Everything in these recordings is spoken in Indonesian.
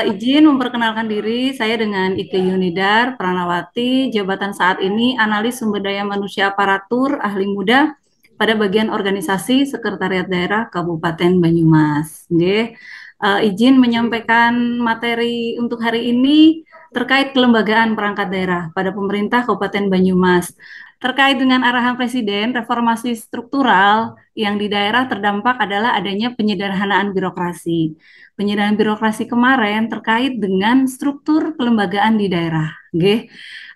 Izin memperkenalkan diri, saya dengan Ike Yunidar Pranawati, jabatan saat ini Analis Sumber Daya Manusia Aparatur Ahli Muda pada bagian organisasi Sekretariat Daerah Kabupaten Banyumas. Nggih. Izin menyampaikan materi untuk hari ini terkait kelembagaan perangkat daerah pada pemerintah Kabupaten Banyumas. Terkait dengan arahan Presiden, reformasi struktural yang di daerah terdampak adalah adanya penyederhanaan birokrasi. Penyederhanaan birokrasi kemarin terkait dengan struktur kelembagaan di daerah. Nggih.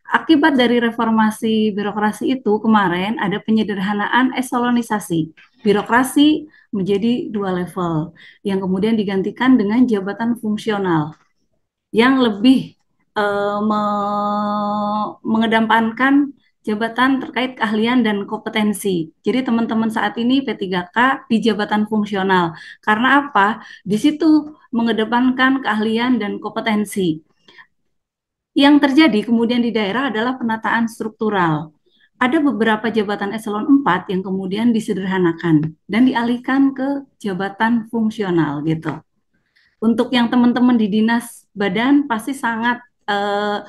Akibat dari reformasi birokrasi itu kemarin ada penyederhanaan eselonisasi. Birokrasi menjadi dua level yang kemudian digantikan dengan jabatan fungsional yang lebih mengedepankan jabatan terkait keahlian dan kompetensi. Jadi teman-teman saat ini P3K di jabatan fungsional. Karena apa? Di situ mengedepankan keahlian dan kompetensi. Yang terjadi kemudian di daerah adalah penataan struktural. Ada beberapa jabatan eselon 4 yang kemudian disederhanakan dan dialihkan ke jabatan fungsional gitu. Untuk yang teman-teman di dinas badan pasti sangat eh,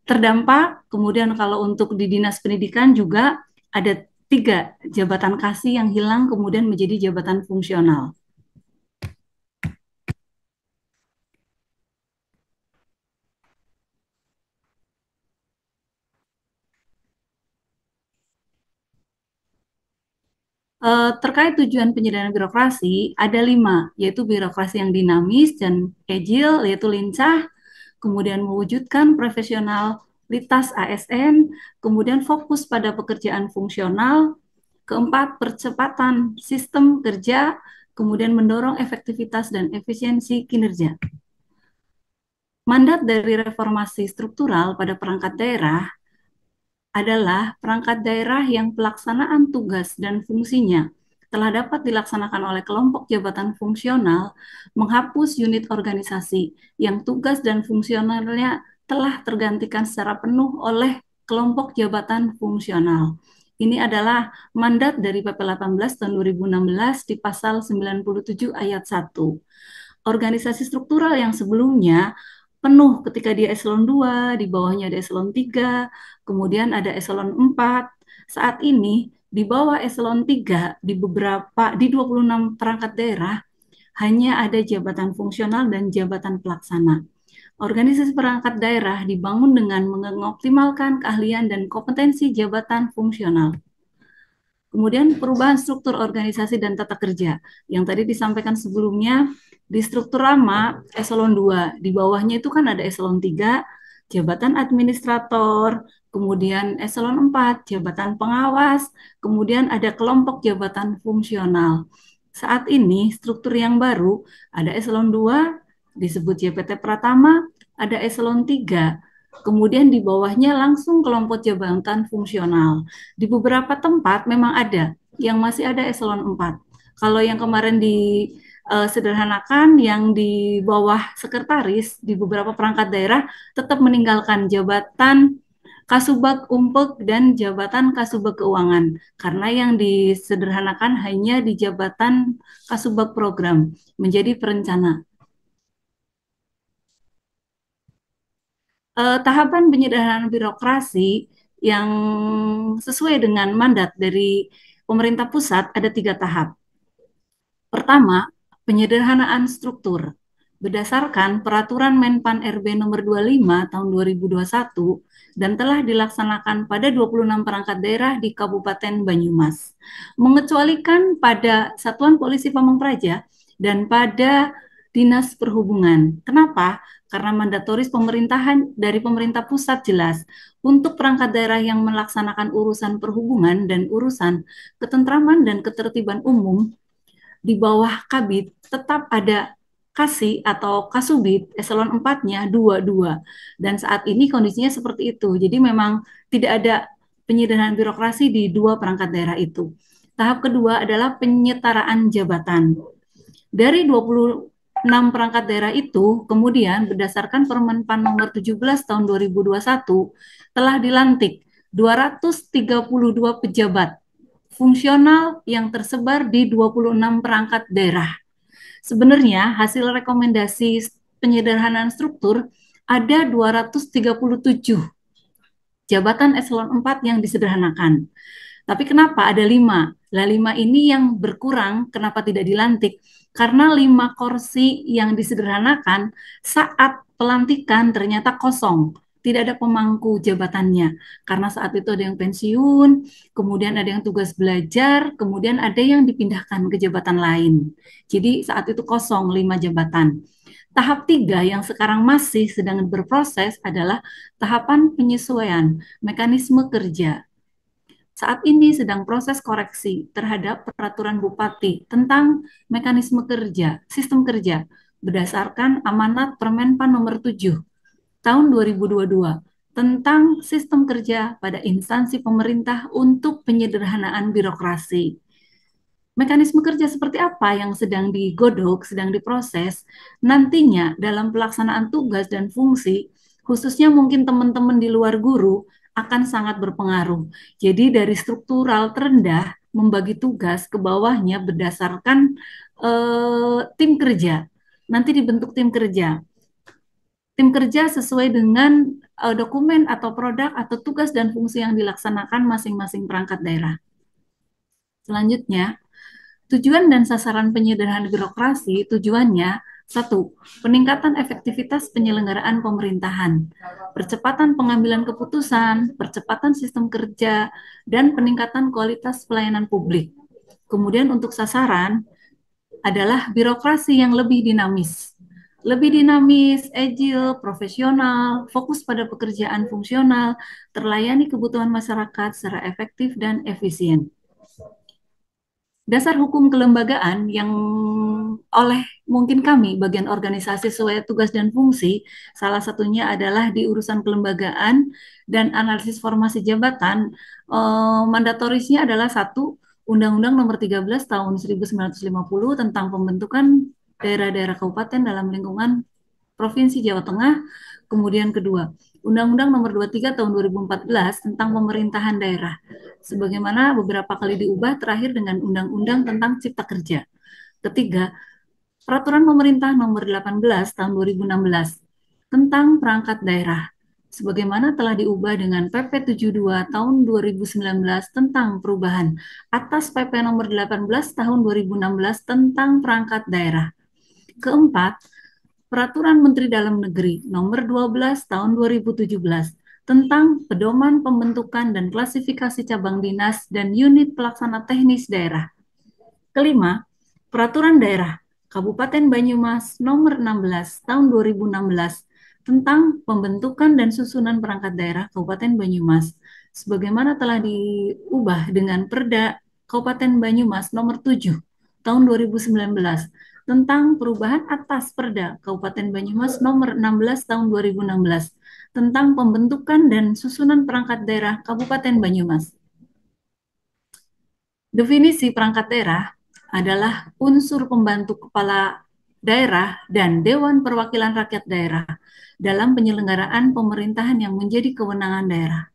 terdampak. Kemudian kalau untuk di dinas pendidikan juga ada 3 jabatan kasih yang hilang kemudian menjadi jabatan fungsional. Terkait tujuan penyederhanaan birokrasi, ada 5, yaitu birokrasi yang dinamis dan agile, yaitu lincah, kemudian mewujudkan profesionalitas ASN, kemudian fokus pada pekerjaan fungsional, keempat, percepatan sistem kerja, kemudian mendorong efektivitas dan efisiensi kinerja. Mandat dari reformasi struktural pada perangkat daerah adalah perangkat daerah yang pelaksanaan tugas dan fungsinya telah dapat dilaksanakan oleh kelompok jabatan fungsional, menghapus unit organisasi yang tugas dan fungsionalnya telah tergantikan secara penuh oleh kelompok jabatan fungsional. Ini adalah mandat dari PP 18 tahun 2016 di pasal 97 ayat 1. Organisasi struktural yang sebelumnya penuh ketika dia eselon 2, di bawahnya ada eselon 3, kemudian ada eselon 4. Saat ini di bawah eselon 3 di 26 perangkat daerah hanya ada jabatan fungsional dan jabatan pelaksana. Organisasi perangkat daerah dibangun dengan mengoptimalkan keahlian dan kompetensi jabatan fungsional. Kemudian perubahan struktur organisasi dan tata kerja. Yang tadi disampaikan sebelumnya, di struktur lama eselon 2, di bawahnya itu kan ada eselon 3, jabatan administrator, kemudian eselon 4, jabatan pengawas, kemudian ada kelompok jabatan fungsional. Saat ini struktur yang baru ada eselon 2 disebut JPT Pratama, ada eselon 3, kemudian di bawahnya langsung kelompok jabatan fungsional. Di beberapa tempat memang ada yang masih ada eselon 4. Kalau yang kemarin disederhanakan yang di bawah sekretaris di beberapa perangkat daerah tetap meninggalkan jabatan Kasubag Umpek dan jabatan Kasubag Keuangan karena yang disederhanakan hanya di jabatan Kasubag Program menjadi perencana. Tahapan penyederhanaan birokrasi yang sesuai dengan mandat dari pemerintah pusat ada 3 tahap. Pertama, penyederhanaan struktur. Berdasarkan Peraturan Menpan RB Nomor 25 Tahun 2021 dan telah dilaksanakan pada 26 perangkat daerah di Kabupaten Banyumas, mengecualikan pada Satuan Polisi Pamong Praja dan pada Dinas Perhubungan. Kenapa? Karena mandatoris pemerintahan dari pemerintah pusat jelas untuk perangkat daerah yang melaksanakan urusan perhubungan dan urusan ketentraman dan ketertiban umum di bawah Kabid tetap ada Kasih atau Kasubid eselon 4-nya 2-2. Dan saat ini kondisinya seperti itu. Jadi memang tidak ada penyederhanaan birokrasi di 2 perangkat daerah itu. Tahap kedua adalah penyetaraan jabatan. Dari 26 perangkat daerah itu, kemudian berdasarkan Permenpan nomor 17 tahun 2021 telah dilantik 232 pejabat fungsional yang tersebar di 26 perangkat daerah. Sebenarnya hasil rekomendasi penyederhanaan struktur ada 237 jabatan eselon 4 yang disederhanakan. Tapi kenapa ada 5? Lah 5 ini yang berkurang, kenapa tidak dilantik? Karena 5 kursi yang disederhanakan saat pelantikan ternyata kosong. Tidak ada pemangku jabatannya. Karena saat itu ada yang pensiun, kemudian ada yang tugas belajar, kemudian ada yang dipindahkan ke jabatan lain. Jadi saat itu kosong 5 jabatan. Tahap 3 yang sekarang masih sedang berproses adalah tahapan penyesuaian mekanisme kerja. Saat ini sedang proses koreksi terhadap peraturan Bupati tentang mekanisme kerja, sistem kerja, berdasarkan amanat Permenpan nomor 7 tahun 2022 tentang sistem kerja pada instansi pemerintah untuk penyederhanaan birokrasi. Mekanisme kerja seperti apa yang sedang digodok, sedang diproses, nantinya dalam pelaksanaan tugas dan fungsi, khususnya mungkin teman-teman di luar guru, akan sangat berpengaruh. Jadi dari struktural terendah, membagi tugas ke bawahnya berdasarkan tim kerja. Nanti dibentuk tim kerja. Tim kerja sesuai dengan dokumen atau produk atau tugas dan fungsi yang dilaksanakan masing-masing perangkat daerah. Selanjutnya, tujuan dan sasaran penyederhanaan birokrasi tujuannya satu, peningkatan efektivitas penyelenggaraan pemerintahan, percepatan pengambilan keputusan, percepatan sistem kerja, dan peningkatan kualitas pelayanan publik. Kemudian untuk sasaran adalah birokrasi yang lebih dinamis. Lebih dinamis, agile, profesional, fokus pada pekerjaan fungsional, terlayani kebutuhan masyarakat secara efektif dan efisien. Dasar hukum kelembagaan yang oleh mungkin kami bagian organisasi sesuai tugas dan fungsi, salah satunya adalah di urusan kelembagaan dan analisis formasi jabatan, mandatorisnya adalah satu, Undang-Undang Nomor 13 Tahun 1950 tentang pembentukan daerah-daerah kabupaten dalam lingkungan Provinsi Jawa Tengah. Kemudian kedua, Undang-Undang Nomor 23 Tahun 2014 tentang pemerintahan daerah. Sebagaimana beberapa kali diubah terakhir dengan Undang-Undang tentang Cipta Kerja. Ketiga, Peraturan Pemerintah Nomor 18 Tahun 2016 tentang perangkat daerah. Sebagaimana telah diubah dengan PP 72 Tahun 2019 tentang perubahan atas PP Nomor 18 Tahun 2016 tentang perangkat daerah. Keempat, Peraturan Menteri Dalam Negeri Nomor 12 Tahun 2017 tentang pedoman pembentukan dan klasifikasi cabang dinas dan unit pelaksana teknis daerah. Kelima, Peraturan Daerah Kabupaten Banyumas Nomor 16 Tahun 2016 tentang pembentukan dan susunan perangkat daerah Kabupaten Banyumas sebagaimana telah diubah dengan Perda Kabupaten Banyumas Nomor 7 Tahun 2019 tentang perubahan atas Perda Kabupaten Banyumas Nomor 16 Tahun 2016 tentang pembentukan dan susunan perangkat daerah Kabupaten Banyumas. Definisi perangkat daerah adalah unsur pembantu kepala daerah dan Dewan Perwakilan Rakyat Daerah dalam penyelenggaraan pemerintahan yang menjadi kewenangan daerah.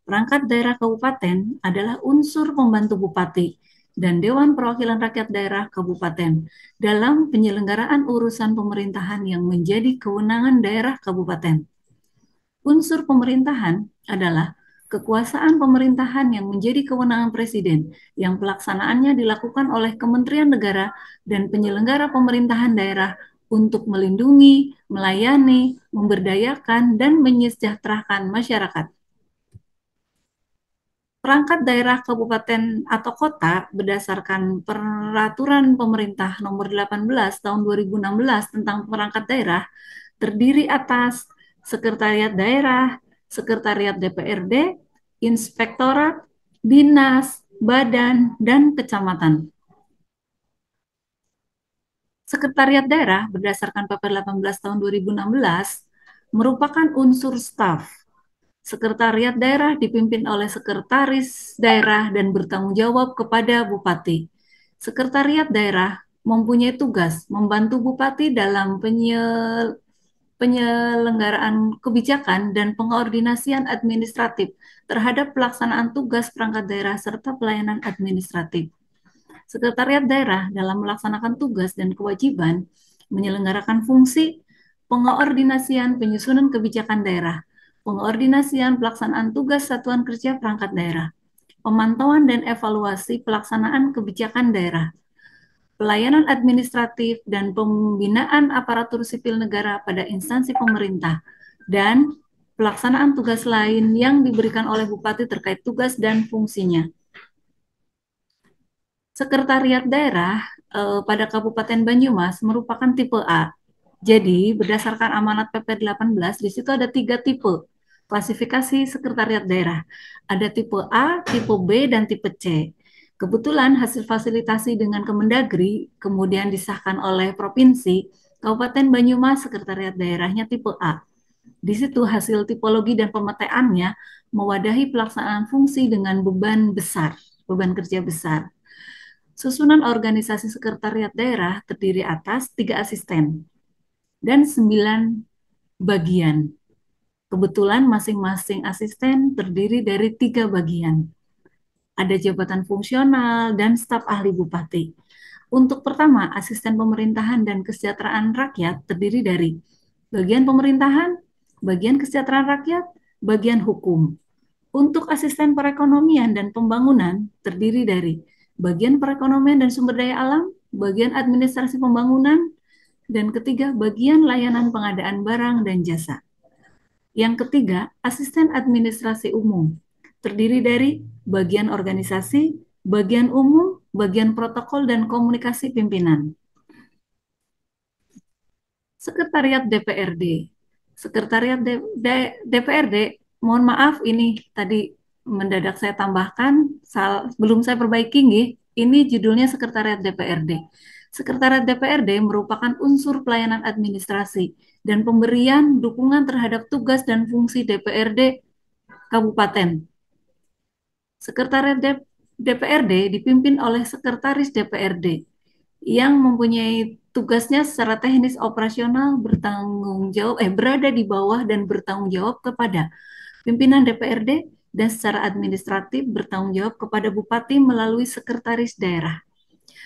Perangkat daerah kabupaten adalah unsur pembantu bupati dan Dewan Perwakilan Rakyat Daerah Kabupaten dalam penyelenggaraan urusan pemerintahan yang menjadi kewenangan daerah kabupaten. Unsur pemerintahan adalah kekuasaan pemerintahan yang menjadi kewenangan presiden, yang pelaksanaannya dilakukan oleh Kementerian Negara dan penyelenggara pemerintahan daerah untuk melindungi, melayani, memberdayakan, dan menyejahterakan masyarakat. Perangkat daerah kabupaten atau kota berdasarkan peraturan pemerintah nomor 18 tahun 2016 tentang perangkat daerah terdiri atas sekretariat daerah, sekretariat DPRD, inspektorat, dinas, badan, dan kecamatan. Sekretariat daerah berdasarkan PP 18 tahun 2016 merupakan unsur staf. Sekretariat daerah dipimpin oleh sekretaris daerah dan bertanggung jawab kepada bupati. Sekretariat daerah mempunyai tugas membantu bupati dalam penyelenggaraan kebijakan dan pengordinasian administratif terhadap pelaksanaan tugas perangkat daerah serta pelayanan administratif. Sekretariat daerah dalam melaksanakan tugas dan kewajiban menyelenggarakan fungsi pengoordinasian penyusunan kebijakan daerah, pengoordinasian pelaksanaan tugas satuan kerja perangkat daerah, pemantauan dan evaluasi pelaksanaan kebijakan daerah, pelayanan administratif dan pembinaan aparatur sipil negara pada instansi pemerintah, dan pelaksanaan tugas lain yang diberikan oleh Bupati terkait tugas dan fungsinya. Sekretariat daerah pada Kabupaten Banyumas merupakan tipe A. Jadi, berdasarkan amanat PP 18, di situ ada 3 tipe klasifikasi sekretariat daerah. Ada tipe A, tipe B, dan tipe C. Kebetulan hasil fasilitasi dengan Kemendagri, kemudian disahkan oleh Provinsi, Kabupaten Banyumas sekretariat daerahnya tipe A. Di situ hasil tipologi dan pemetaannya mewadahi pelaksanaan fungsi dengan beban besar, beban kerja besar. Susunan organisasi sekretariat daerah terdiri atas 3 asisten dan 9 bagian. Kebetulan masing-masing asisten terdiri dari 3 bagian. Ada jabatan fungsional dan staf ahli bupati. Untuk pertama, asisten pemerintahan dan kesejahteraan rakyat terdiri dari bagian pemerintahan, bagian kesejahteraan rakyat, bagian hukum. Untuk asisten perekonomian dan pembangunan terdiri dari bagian perekonomian dan sumber daya alam, bagian administrasi pembangunan, dan ketiga, bagian layanan pengadaan barang dan jasa. Yang ketiga, asisten administrasi umum terdiri dari bagian organisasi, bagian umum, bagian protokol, dan komunikasi pimpinan. Sekretariat DPRD. Sekretariat DPRD, mohon maaf ini tadi mendadak saya tambahkan, belum saya perbaiki nggih. Ini judulnya Sekretariat DPRD. Sekretariat DPRD merupakan unsur pelayanan administrasi dan pemberian dukungan terhadap tugas dan fungsi DPRD Kabupaten. Sekretariat DPRD dipimpin oleh Sekretaris DPRD yang mempunyai tugasnya secara teknis operasional berada di bawah dan bertanggung jawab kepada pimpinan DPRD dan secara administratif bertanggung jawab kepada Bupati melalui Sekretaris Daerah.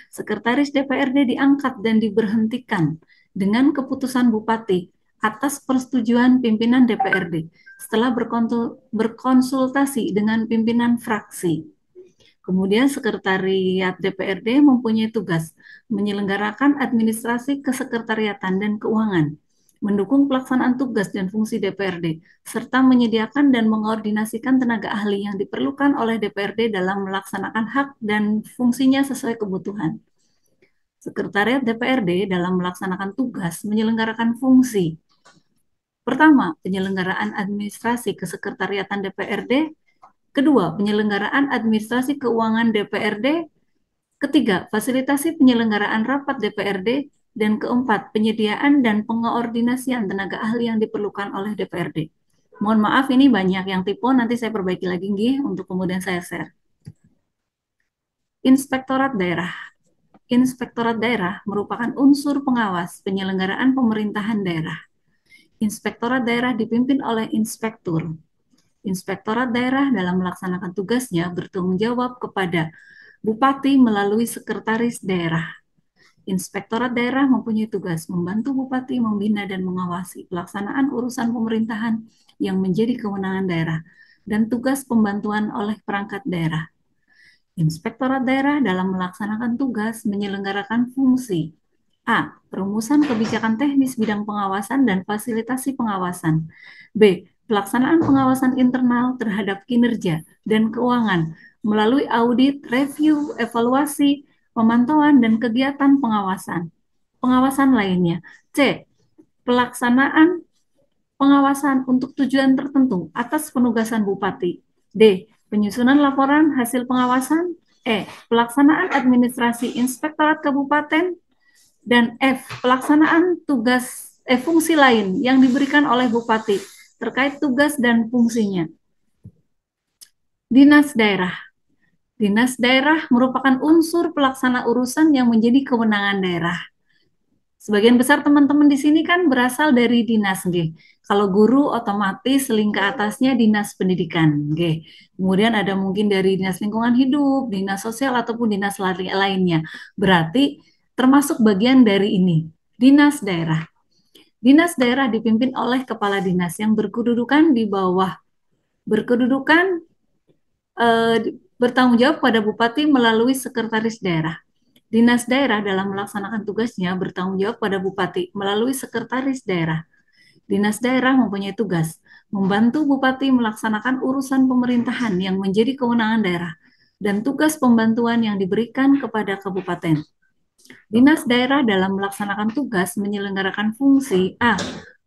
Sekretaris DPRD diangkat dan diberhentikan dengan keputusan Bupati atas persetujuan pimpinan DPRD setelah berkonsultasi dengan pimpinan fraksi. Kemudian Sekretariat DPRD mempunyai tugas menyelenggarakan administrasi kesekretariatan dan keuangan, mendukung pelaksanaan tugas dan fungsi DPRD, serta menyediakan dan mengordinasikan tenaga ahli yang diperlukan oleh DPRD dalam melaksanakan hak dan fungsinya sesuai kebutuhan. Sekretariat DPRD dalam melaksanakan tugas menyelenggarakan fungsi. Pertama, penyelenggaraan administrasi kesekretariatan DPRD. Kedua, penyelenggaraan administrasi keuangan DPRD. Ketiga, fasilitasi penyelenggaraan rapat DPRD. Dan keempat, penyediaan dan pengoordinasian tenaga ahli yang diperlukan oleh DPRD. Mohon maaf, ini banyak yang tipe, nanti saya perbaiki lagi nggih untuk kemudian saya share. Inspektorat Daerah. Inspektorat Daerah merupakan unsur pengawas penyelenggaraan pemerintahan daerah. Inspektorat Daerah dipimpin oleh inspektur. Inspektorat Daerah dalam melaksanakan tugasnya bertanggung jawab kepada Bupati melalui Sekretaris Daerah. Inspektorat Daerah mempunyai tugas membantu Bupati membina dan mengawasi pelaksanaan urusan pemerintahan yang menjadi kewenangan daerah dan tugas pembantuan oleh perangkat daerah. Inspektorat Daerah dalam melaksanakan tugas menyelenggarakan fungsi A. Perumusan kebijakan teknis bidang pengawasan dan fasilitasi pengawasan. B. Pelaksanaan pengawasan internal terhadap kinerja dan keuangan melalui audit, review, evaluasi, pemantauan, dan kegiatan pengawasan. Pengawasan lainnya. C. Pelaksanaan pengawasan untuk tujuan tertentu atas penugasan Bupati. D. Penyusunan laporan hasil pengawasan. E. Pelaksanaan administrasi Inspektorat Kabupaten. Dan F. Pelaksanaan fungsi lain yang diberikan oleh Bupati terkait tugas dan fungsinya. Dinas Daerah. Dinas Daerah merupakan unsur pelaksana urusan yang menjadi kewenangan daerah. Sebagian besar teman-teman di sini kan berasal dari dinas, nggih. Kalau guru otomatis link ke atasnya dinas pendidikan, nggih. Kemudian ada mungkin dari dinas lingkungan hidup, dinas sosial ataupun dinas lainnya. Berarti termasuk bagian dari ini, dinas daerah. Dinas daerah dipimpin oleh kepala dinas yang berkedudukan di bawah berkedudukan bertanggung jawab pada bupati melalui sekretaris daerah. Dinas daerah dalam melaksanakan tugasnya bertanggung jawab pada bupati melalui sekretaris daerah. Dinas daerah mempunyai tugas membantu bupati melaksanakan urusan pemerintahan yang menjadi kewenangan daerah dan tugas pembantuan yang diberikan kepada kabupaten. Dinas daerah dalam melaksanakan tugas menyelenggarakan fungsi A.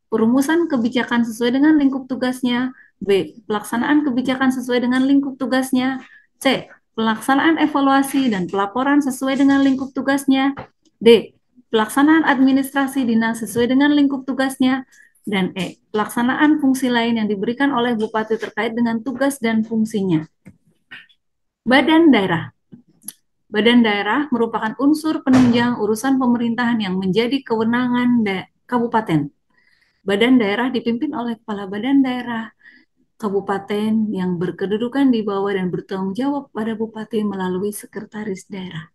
Perumusan kebijakan sesuai dengan lingkup tugasnya. B. Pelaksanaan kebijakan sesuai dengan lingkup tugasnya. C. Pelaksanaan evaluasi dan pelaporan sesuai dengan lingkup tugasnya. D. Pelaksanaan administrasi dinas sesuai dengan lingkup tugasnya. Dan E. Pelaksanaan fungsi lain yang diberikan oleh bupati terkait dengan tugas dan fungsinya. Badan daerah. Badan daerah merupakan unsur penunjang urusan pemerintahan yang menjadi kewenangan kabupaten. Badan daerah dipimpin oleh kepala badan daerah kabupaten yang berkedudukan di bawah dan bertanggung jawab pada bupati melalui sekretaris daerah.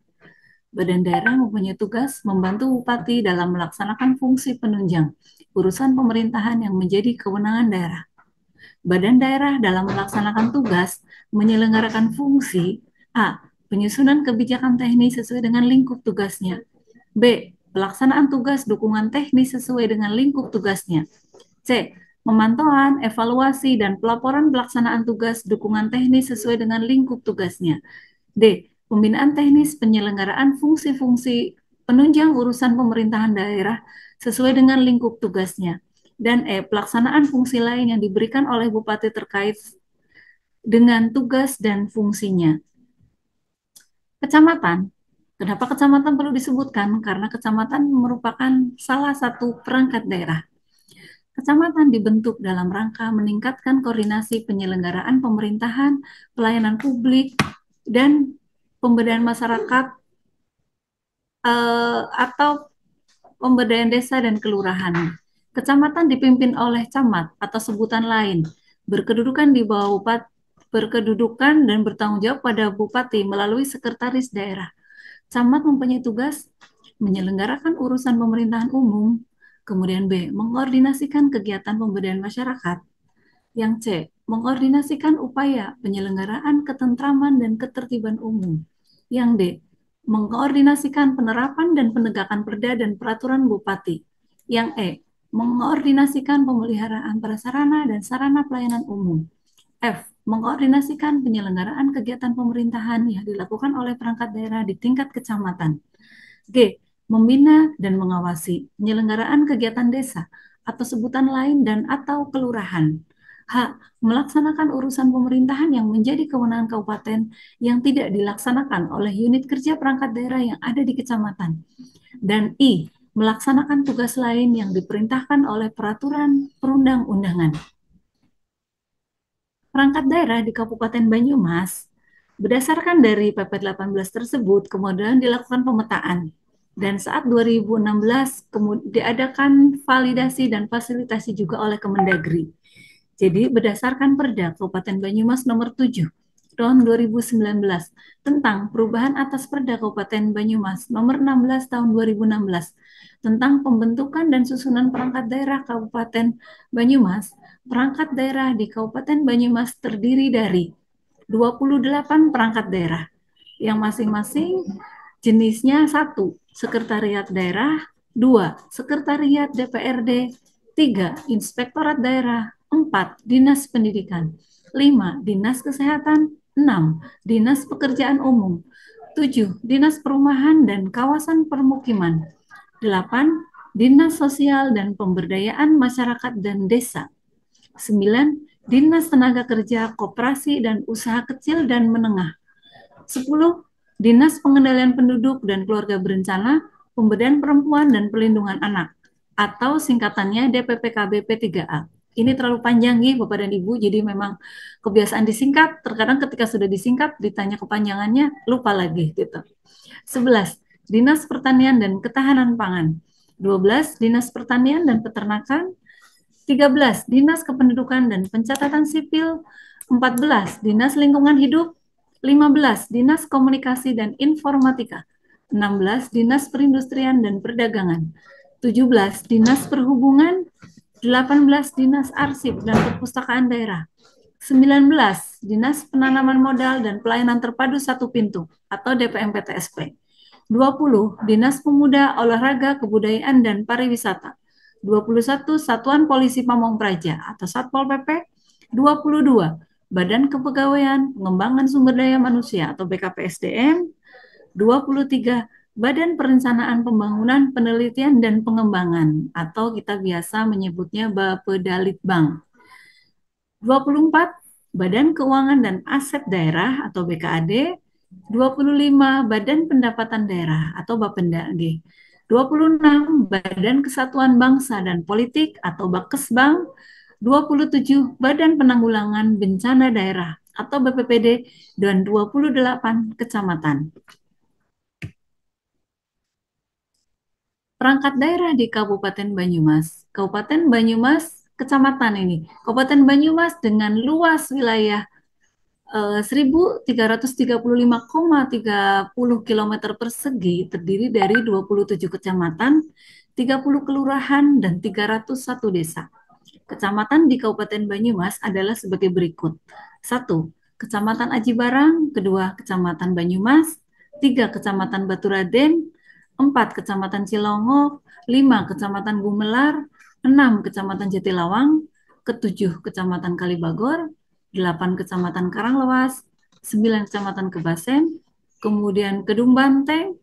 Badan daerah mempunyai tugas membantu bupati dalam melaksanakan fungsi penunjang urusan pemerintahan yang menjadi kewenangan daerah. Badan daerah dalam melaksanakan tugas menyelenggarakan fungsi A. Penyusunan kebijakan teknis sesuai dengan lingkup tugasnya. B. Pelaksanaan tugas dukungan teknis sesuai dengan lingkup tugasnya. C. Pemantauan, evaluasi, dan pelaporan pelaksanaan tugas dukungan teknis sesuai dengan lingkup tugasnya. D. Pembinaan teknis penyelenggaraan fungsi-fungsi penunjang urusan pemerintahan daerah sesuai dengan lingkup tugasnya. Dan E. Pelaksanaan fungsi lain yang diberikan oleh bupati terkait dengan tugas dan fungsinya. Kecamatan. Kenapa kecamatan perlu disebutkan? Karena kecamatan merupakan salah satu perangkat daerah. Kecamatan dibentuk dalam rangka meningkatkan koordinasi penyelenggaraan pemerintahan, pelayanan publik, dan pemberdayaan masyarakat atau pemberdayaan desa dan kelurahan. Kecamatan dipimpin oleh camat atau sebutan lain, berkedudukan di bawah bupati, berkedudukan dan bertanggung jawab pada bupati melalui sekretaris daerah. Camat mempunyai tugas menyelenggarakan urusan pemerintahan umum, kemudian B. Mengkoordinasikan kegiatan pemberdayaan masyarakat, yang C. Mengkoordinasikan upaya penyelenggaraan ketentraman dan ketertiban umum, yang D. Mengkoordinasikan penerapan dan penegakan perda dan peraturan bupati, yang E. Mengkoordinasikan pemeliharaan prasarana dan sarana pelayanan umum, F. Mengkoordinasikan penyelenggaraan kegiatan pemerintahan yang dilakukan oleh perangkat daerah di tingkat kecamatan. G. Membina dan mengawasi penyelenggaraan kegiatan desa atau sebutan lain dan atau kelurahan. H. Melaksanakan urusan pemerintahan yang menjadi kewenangan kabupaten yang tidak dilaksanakan oleh unit kerja perangkat daerah yang ada di kecamatan. Dan I. Melaksanakan tugas lain yang diperintahkan oleh peraturan perundang-undangan. Perangkat daerah di Kabupaten Banyumas, berdasarkan dari PP 18 tersebut, kemudian dilakukan pemetaan. Dan saat 2016, diadakan validasi dan fasilitasi juga oleh Kemendagri. Jadi berdasarkan Perda Kabupaten Banyumas nomor 7 tahun 2019 tentang perubahan atas Perda Kabupaten Banyumas nomor 16 tahun 2016 tentang pembentukan dan susunan perangkat daerah Kabupaten Banyumas, perangkat daerah di Kabupaten Banyumas terdiri dari 28 perangkat daerah yang masing-masing jenisnya 1. Sekretariat daerah, 2. Sekretariat DPRD, 3. Inspektorat daerah, 4. Dinas pendidikan, 5. Dinas kesehatan, 6. Dinas pekerjaan umum, 7. Dinas perumahan dan kawasan permukiman, 8. Dinas sosial dan pemberdayaan masyarakat dan desa, 9. Dinas tenaga kerja, koperasi dan usaha kecil dan menengah, 10. Dinas Pengendalian Penduduk dan Keluarga Berencana, Pemberdayaan Perempuan dan Pelindungan Anak, atau singkatannya DPPKB P3A. Ini terlalu panjang nih Bapak dan Ibu, jadi memang kebiasaan disingkat, terkadang ketika sudah disingkat, ditanya kepanjangannya, lupa lagi gitu. 11. Dinas Pertanian dan Ketahanan Pangan. 12. Dinas Pertanian dan Peternakan. 13. Dinas Kependudukan dan Pencatatan Sipil. 14. Dinas Lingkungan Hidup. 15. Dinas Komunikasi dan Informatika. 16. Dinas Perindustrian dan Perdagangan. 17 Dinas Perhubungan, 18 Dinas Arsip dan Perpustakaan Daerah, 19 Dinas Penanaman Modal dan Pelayanan Terpadu Satu Pintu atau DPMPTSP, 20 Dinas Pemuda, Olahraga, Kebudayaan dan Pariwisata, 21 Satuan Polisi Pamong Praja atau Satpol PP, 22 Badan Kepegawaian Pengembangan Sumber Daya Manusia atau BKPSDM, 23 Badan Perencanaan Pembangunan Penelitian dan Pengembangan atau kita biasa menyebutnya Bapedalitbang, 24 Badan Keuangan dan Aset Daerah atau BKAD, 25 Badan Pendapatan Daerah atau Bapenda G, 26 Badan Kesatuan Bangsa dan Politik atau Bakesbang, 27 Badan Penanggulangan Bencana Daerah atau BPPD, dan 28 kecamatan. Perangkat daerah di Kabupaten Banyumas. Kabupaten Banyumas, kecamatan ini. Kabupaten Banyumas dengan luas wilayah 1.335,30 km persegi terdiri dari 27 kecamatan, 30 kelurahan, dan 301 desa. Kecamatan di Kabupaten Banyumas adalah sebagai berikut. 1. Kecamatan Aji Barang, kedua Kecamatan Banyumas, 3. Kecamatan Baturaden, 4. Kecamatan Cilongok, 5. Kecamatan Gumelar, 6. Kecamatan Jatilawang, ketujuh Kecamatan Kalibagor, 8 Kecamatan Karanglewas, 9 Kecamatan Kebasen, kemudian Kedung Banteng,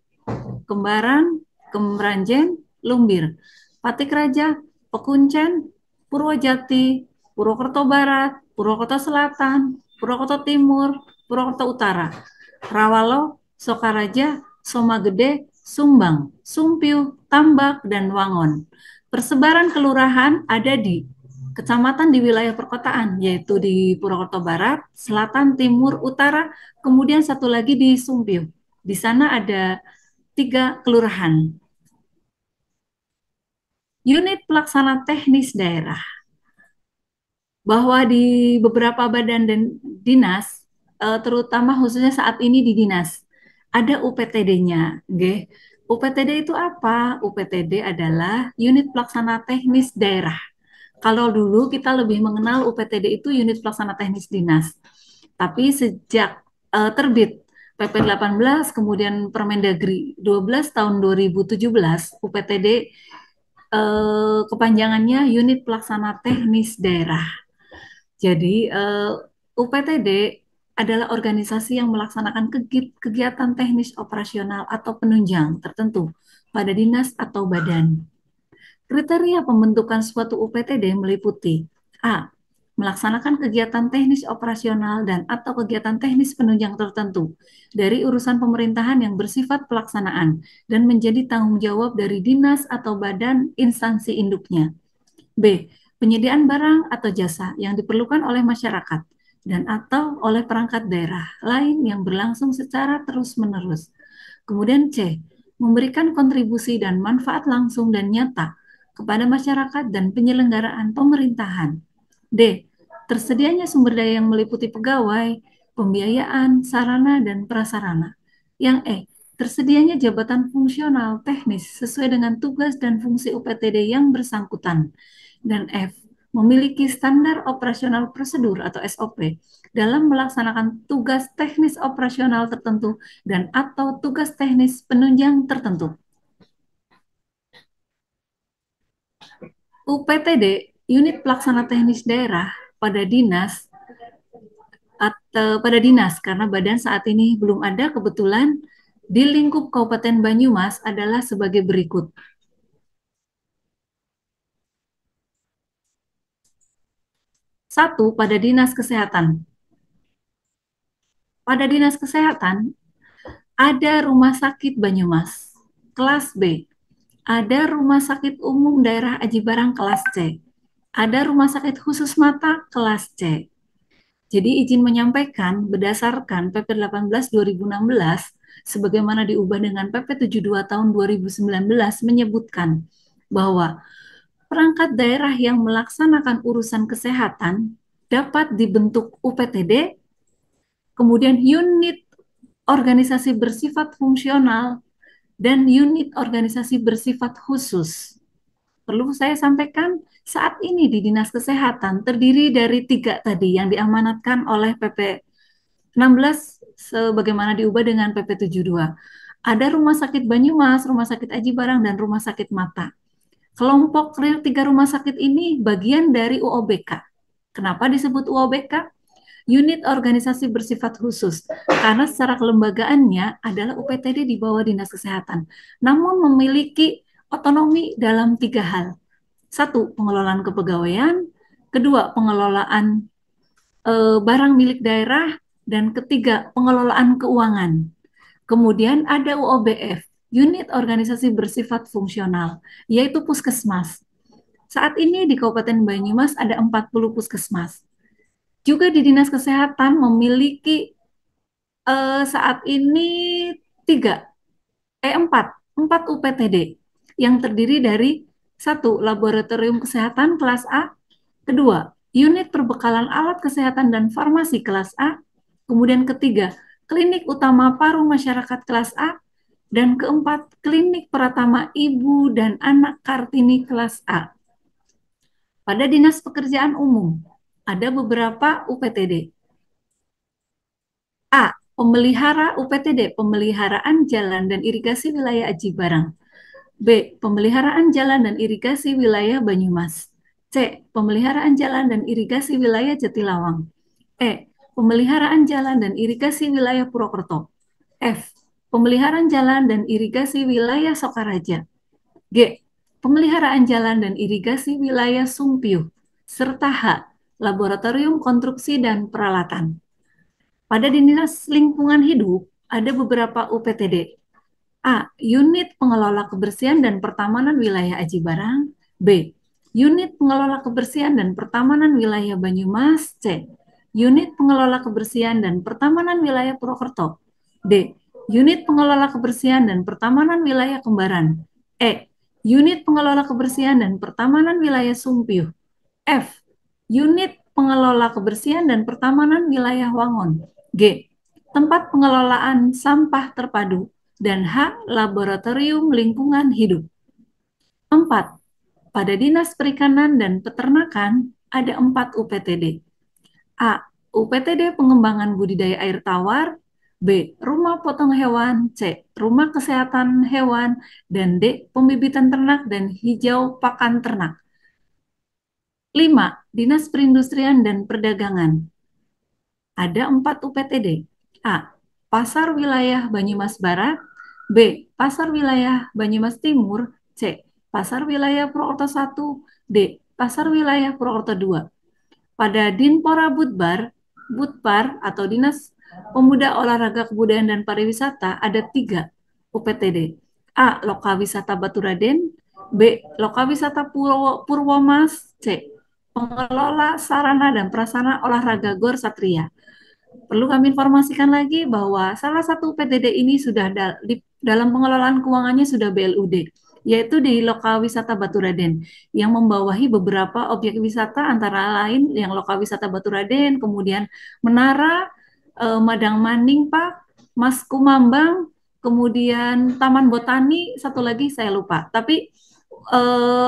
Kembaran, Kemranjen, Lumbir, Patik Raja, Pekuncen, Purwojati, Purwokerto Barat, Purwokerto Selatan, Purwokerto Timur, Purwokerto Utara, Rawalo, Sokaraja, Somagede, Sumbang, Sumpiu, Tambak, dan Wangon. Persebaran kelurahan ada di kecamatan di wilayah perkotaan, yaitu di Purwokerto Barat, Selatan, Timur, Utara, kemudian satu lagi di Sumpiu. Di sana ada 3 kelurahan. Unit pelaksana teknis daerah. Bahwa di beberapa badan dan dinas, terutama khususnya saat ini di dinas, ada UPTD-nya. UPTD itu apa? UPTD adalah unit pelaksana teknis daerah. Kalau dulu kita lebih mengenal UPTD itu unit pelaksana teknis dinas. Tapi sejak terbit PP 18 kemudian Permendagri 12 tahun 2017, UPTD kepanjangannya Unit Pelaksana Teknis Daerah. Jadi UPTD adalah organisasi yang melaksanakan kegiatan teknis operasional atau penunjang tertentu pada dinas atau badan. Kriteria pembentukan suatu UPTD meliputi A. Melaksanakan kegiatan teknis operasional dan atau kegiatan teknis penunjang tertentu dari urusan pemerintahan yang bersifat pelaksanaan dan menjadi tanggung jawab dari dinas atau badan instansi induknya. B. Penyediaan barang atau jasa yang diperlukan oleh masyarakat dan atau oleh perangkat daerah lain yang berlangsung secara terus-menerus. Kemudian C. Memberikan kontribusi dan manfaat langsung dan nyata kepada masyarakat dan penyelenggaraan pemerintahan. D. Tersedianya sumber daya yang meliputi pegawai, pembiayaan, sarana, dan prasarana. Yang E. Tersedianya jabatan fungsional teknis sesuai dengan tugas dan fungsi UPTD yang bersangkutan. Dan F. Memiliki standar operasional prosedur atau SOP dalam melaksanakan tugas teknis operasional tertentu dan atau tugas teknis penunjang tertentu. UPTD, Unit Pelaksana Teknis Daerah pada dinas atau pada dinas karena badan saat ini belum ada, kebetulan di lingkup Kabupaten Banyumas adalah sebagai berikut. 1. Pada Dinas Kesehatan. Pada Dinas Kesehatan ada Rumah Sakit Banyumas kelas B, ada Rumah Sakit Umum Daerah Aji Barang kelas C, ada Rumah Sakit Khusus Mata kelas C. Jadi izin menyampaikan berdasarkan PP 18 2016 sebagaimana diubah dengan PP 72 tahun 2019 menyebutkan bahwa perangkat daerah yang melaksanakan urusan kesehatan dapat dibentuk UPTD, kemudian unit organisasi bersifat fungsional, dan unit organisasi bersifat khusus. Perlu saya sampaikan, saat ini di Dinas Kesehatan terdiri dari 3 tadi yang diamanatkan oleh PP 16 sebagaimana diubah dengan PP 72. Ada Rumah Sakit Banyumas, Rumah Sakit Aji Barang, dan Rumah Sakit Mata. Kelompok 3 rumah sakit ini bagian dari UOBK. Kenapa disebut UOBK? Unit organisasi bersifat khusus, karena secara kelembagaannya adalah UPTD di bawah Dinas Kesehatan, namun memiliki otonomi dalam 3 hal. Satu, pengelolaan kepegawaian. Kedua, pengelolaan barang milik daerah. Dan ketiga, pengelolaan keuangan. Kemudian ada UOBF, Unit Organisasi Bersifat Fungsional, yaitu Puskesmas. Saat ini di Kabupaten Banyumas ada 40 puskesmas. Juga di Dinas Kesehatan memiliki saat ini tiga, empat UPTD yang terdiri dari satu, Laboratorium Kesehatan kelas A, kedua, Unit Perbekalan Alat Kesehatan dan Farmasi kelas A, kemudian ketiga, Klinik Utama Paru Masyarakat kelas A, dan keempat, Klinik Pratama Ibu dan Anak Kartini kelas A. Pada Dinas Pekerjaan Umum, ada beberapa UPTD. A. Pemelihara UPTD, Pemeliharaan Jalan dan Irigasi Wilayah Aji Barang. B. Pemeliharaan Jalan dan Irigasi Wilayah Banyumas. C. Pemeliharaan Jalan dan Irigasi Wilayah Jatilawang. E. Pemeliharaan Jalan dan Irigasi Wilayah Purwokerto. F. Pemeliharaan Jalan dan Irigasi Wilayah Sokaraja. G. Pemeliharaan Jalan dan Irigasi Wilayah Sumpiuh. Serta H. Laboratorium Konstruksi dan Peralatan. Pada Dinas Lingkungan Hidup, ada beberapa UPTD. A. Unit Pengelola Kebersihan dan Pertamanan Wilayah Aji Barang. B. Unit Pengelola Kebersihan dan Pertamanan Wilayah Banyumas. C. Unit Pengelola Kebersihan dan Pertamanan Wilayah Purwokerto. D. Unit Pengelola Kebersihan dan Pertamanan Wilayah Kembaran. E. Unit Pengelola Kebersihan dan Pertamanan Wilayah Sumpiuh. F. Unit Pengelola Kebersihan dan Pertamanan Wilayah Wangon. G. Tempat Pengelolaan Sampah Terpadu. Dan H. Laboratorium Lingkungan Hidup. 4. Pada Dinas Perikanan dan Peternakan ada 4 UPTD. A. UPTD Pengembangan Budidaya Air Tawar. B. Rumah Potong Hewan. C. Rumah Kesehatan Hewan. Dan D. Pembibitan Ternak dan Hijau Pakan Ternak. 5. Dinas Perindustrian dan Perdagangan. Ada 4 UPTD. A. Pasar Wilayah Banyumas Barat. B. Pasar Wilayah Banyumas Timur. C. Pasar Wilayah Purwokerto 1. D. Pasar Wilayah Purwokerto 2. Pada Dinpora Budpar atau Dinas Pemuda Olahraga Kebudayaan dan Pariwisata ada 3 UPTD. A. Lokawisata Baturaden. B. Lokawisata Purwomas. C. Pengelola Sarana dan Prasarana Olahraga Gor Satria. Perlu kami informasikan lagi bahwa salah satu PTD ini sudah dalam pengelolaan keuangannya sudah BLUD, yaitu di Lokal Wisata Baturaden, yang membawahi beberapa objek wisata antara lain yang Lokal Wisata Baturaden, kemudian Menara, Madang Maning Pak, Mas Kumambang, kemudian Taman Botani, satu lagi saya lupa. Tapi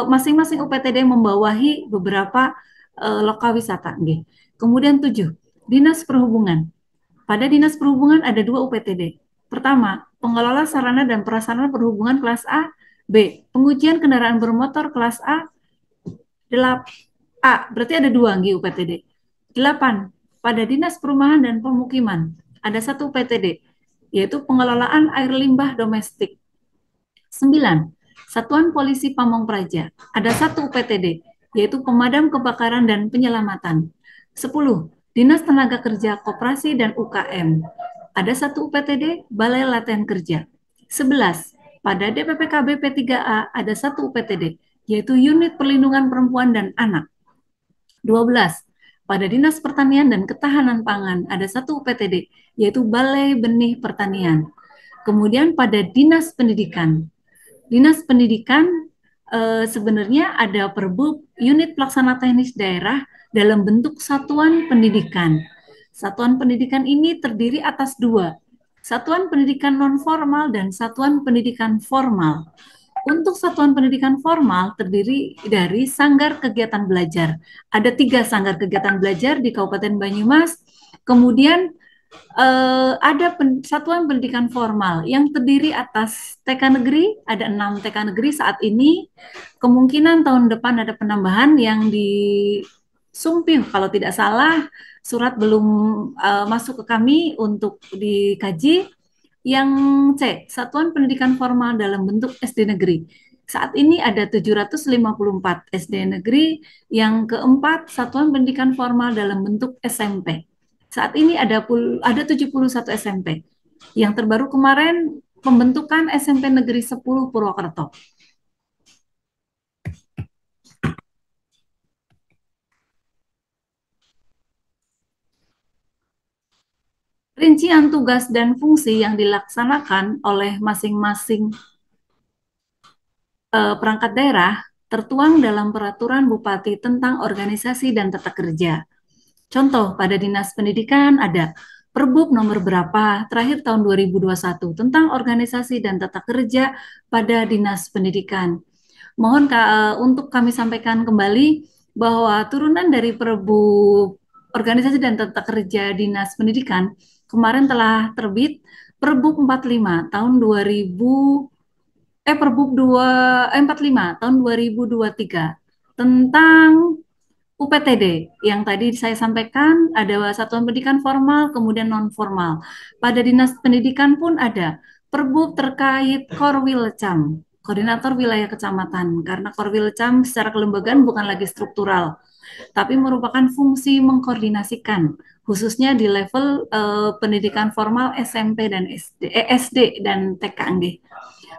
masing-masing UPTD membawahi beberapa lokal wisata. Kemudian 7, Dinas Perhubungan. Pada Dinas Perhubungan ada 2 UPTD. Pertama, pengelola sarana dan prasarana perhubungan kelas A. B. Pengujian kendaraan bermotor kelas A. 8. Berarti ada 2 UPTD. 8. Pada Dinas Perumahan dan Pemukiman ada 1 UPTD, yaitu pengelolaan air limbah domestik. 9. Satuan Polisi Pamong Praja ada 1 UPTD, yaitu pemadam kebakaran dan penyelamatan. 10. Dinas Tenaga Kerja Koperasi dan UKM ada 1 UPTD, Balai Latihan Kerja. 11. Pada DPPKB P3A ada 1 UPTD, yaitu Unit Perlindungan Perempuan dan Anak. 12. Pada Dinas Pertanian dan Ketahanan Pangan ada 1 UPTD, yaitu Balai Benih Pertanian. Kemudian pada Dinas Pendidikan sebenarnya ada Perbub Unit Pelaksana Teknis Daerah dalam bentuk satuan pendidikan. Satuan pendidikan ini terdiri atas 2, satuan pendidikan non-formal dan satuan pendidikan formal. Untuk satuan pendidikan formal terdiri dari sanggar kegiatan belajar. Ada 3 sanggar kegiatan belajar di Kabupaten Banyumas. Kemudian ada satuan pendidikan formal yang terdiri atas TK negeri, ada 6 TK negeri saat ini. Kemungkinan tahun depan ada penambahan yang di Sumping, kalau tidak salah surat belum masuk ke kami untuk dikaji. Yang C, Satuan Pendidikan Formal dalam bentuk SD negeri. Saat ini ada 754 SD negeri, yang keempat Satuan Pendidikan Formal dalam bentuk SMP. Saat ini ada 71 SMP. Yang terbaru kemarin pembentukan SMP Negeri 10 Purwokerto. Rincian tugas dan fungsi yang dilaksanakan oleh masing-masing perangkat daerah tertuang dalam peraturan Bupati tentang organisasi dan tata kerja. Contoh, pada Dinas Pendidikan ada Perbub nomor berapa terakhir tahun 2021 tentang organisasi dan tata kerja pada Dinas Pendidikan. Mohon untuk kami sampaikan kembali bahwa turunan dari Perbub Organisasi dan Tata Kerja Dinas Pendidikan kemarin telah terbit Perbub 45 tahun 2000 Perbub 45 tahun 2023 tentang UPTD yang tadi saya sampaikan. Ada satuan pendidikan formal, kemudian non formal. Pada Dinas Pendidikan pun ada Perbub terkait Korwilcam, Koordinator Wilayah Kecamatan, karena Korwilcam secara kelembagaan bukan lagi struktural, tapi merupakan fungsi mengkoordinasikan, khususnya di level pendidikan formal SMP dan SD dan TK.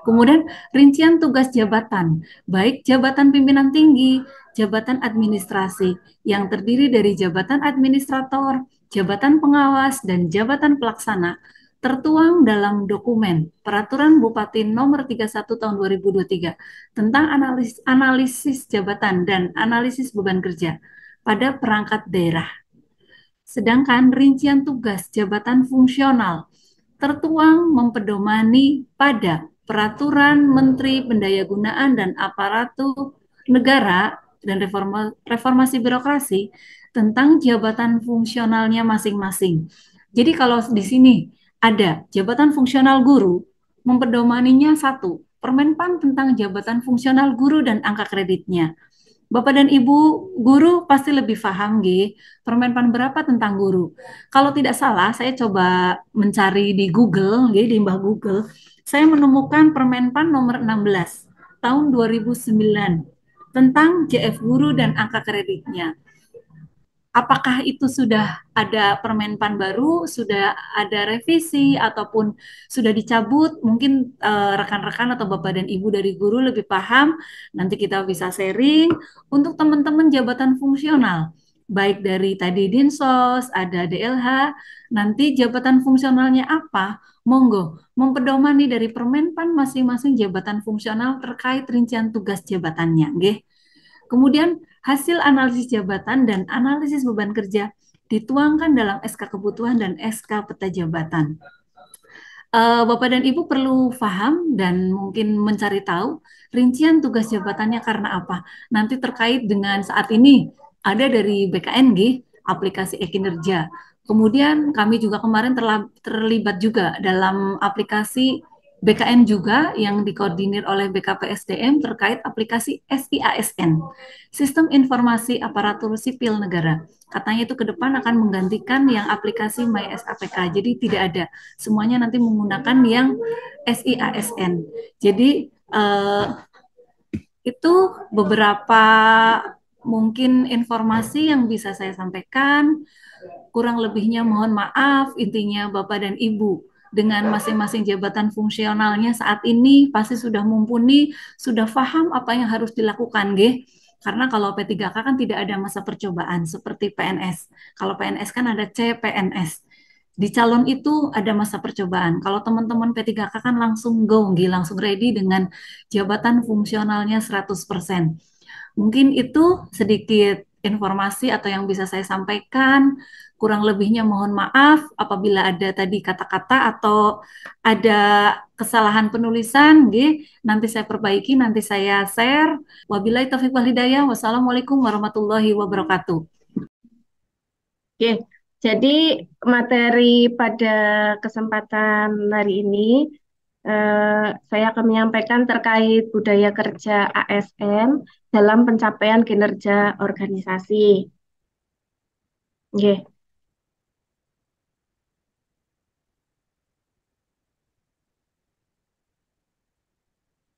Kemudian rincian tugas jabatan, baik jabatan pimpinan tinggi, jabatan administrasi, yang terdiri dari jabatan administrator, jabatan pengawas, dan jabatan pelaksana, tertuang dalam dokumen Peraturan Bupati Nomor 31 Tahun 2023 tentang analisis jabatan dan analisis beban kerja pada perangkat daerah. Sedangkan rincian tugas jabatan fungsional tertuang mempedomani pada Peraturan Menteri Pendayagunaan dan Aparatur Negara dan Reformasi Birokrasi tentang jabatan fungsionalnya masing-masing. Jadi kalau di sini ada jabatan fungsional guru, mempedomaninya satu, Permenpan tentang jabatan fungsional guru dan angka kreditnya. Bapak dan Ibu guru pasti lebih paham, G, Permenpan berapa tentang guru. Kalau tidak salah, saya coba mencari di Google, G, di Mbah Google, saya menemukan Permenpan nomor 16 tahun 2009 tentang JF guru dan angka kreditnya. Apakah itu sudah ada Permenpan baru, sudah ada revisi, ataupun sudah dicabut? Mungkin rekan-rekan atau Bapak dan Ibu dari guru lebih paham. Nanti kita bisa sharing untuk teman-teman jabatan fungsional. Baik dari tadi Dinsos, ada DLH, nanti jabatan fungsionalnya apa? Monggo, mempedomani dari Permenpan masing-masing jabatan fungsional terkait rincian tugas jabatannya. Nggih. Kemudian hasil analisis jabatan dan analisis beban kerja dituangkan dalam SK kebutuhan dan SK peta jabatan. Bapak dan Ibu perlu paham dan mungkin mencari tahu rincian tugas jabatannya karena apa. Nanti terkait dengan saat ini ada dari BKNG, aplikasi e-kinerja. Kemudian kami juga kemarin terlibat juga dalam aplikasi BKN juga yang dikoordinir oleh BKPSDM terkait aplikasi SIASN, Sistem Informasi Aparatur Sipil Negara. Katanya itu ke depan akan menggantikan yang aplikasi MySAPK. Jadi tidak ada, semuanya nanti menggunakan yang SIASN. Jadi itu beberapa mungkin informasi yang bisa saya sampaikan. Kurang lebihnya mohon maaf. Intinya Bapak dan Ibu dengan masing-masing jabatan fungsionalnya saat ini pasti sudah mumpuni, sudah paham apa yang harus dilakukan, nggih. Karena kalau P3K kan tidak ada masa percobaan seperti PNS. Kalau PNS kan ada CPNS. Di calon itu ada masa percobaan. Kalau teman-teman P3K kan langsung go, nggih, langsung ready dengan jabatan fungsionalnya 100%. Mungkin itu sedikit informasi atau yang bisa saya sampaikan. Kurang lebihnya mohon maaf apabila ada tadi kata-kata atau ada kesalahan penulisan, nggih. Nanti saya perbaiki, nanti saya share. Wabillahi taufiq wal hidayah. Wassalamualaikum warahmatullahi wabarakatuh. Oke, jadi materi pada kesempatan hari ini saya akan menyampaikan terkait budaya kerja ASN dalam pencapaian kinerja organisasi. Oke,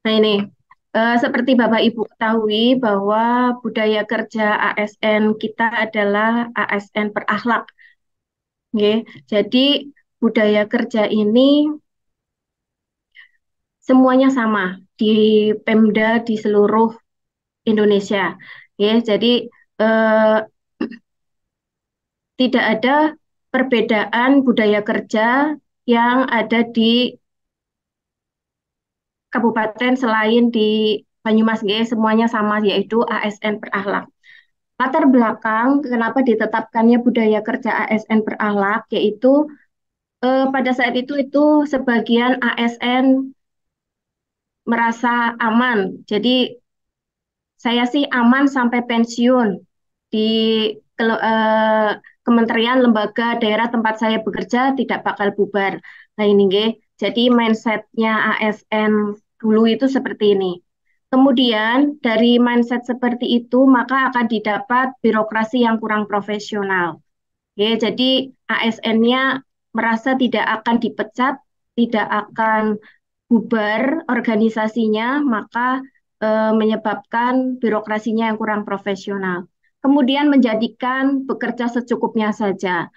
nah ini seperti Bapak Ibu ketahui bahwa budaya kerja ASN kita adalah ASN berakhlak. Oke, jadi budaya kerja ini semuanya sama di Pemda di seluruh Indonesia. Ya, jadi eh, tidak ada perbedaan budaya kerja yang ada di kabupaten selain di Banyumas, ya, semuanya sama yaitu ASN berakhlak. Latar belakang kenapa ditetapkannya budaya kerja ASN berakhlak yaitu pada saat itu sebagian ASN merasa aman. Jadi saya sih aman sampai pensiun di kementerian, lembaga, daerah tempat saya bekerja tidak bakal bubar. Nah ini nggih, jadi mindsetnya ASN dulu itu seperti ini. Kemudian dari mindset seperti itu maka akan didapat birokrasi yang kurang profesional. Ya, jadi ASN-nya merasa tidak akan dipecat, tidak akan bubar organisasinya, maka menyebabkan birokrasinya yang kurang profesional. Kemudian menjadikan bekerja secukupnya saja,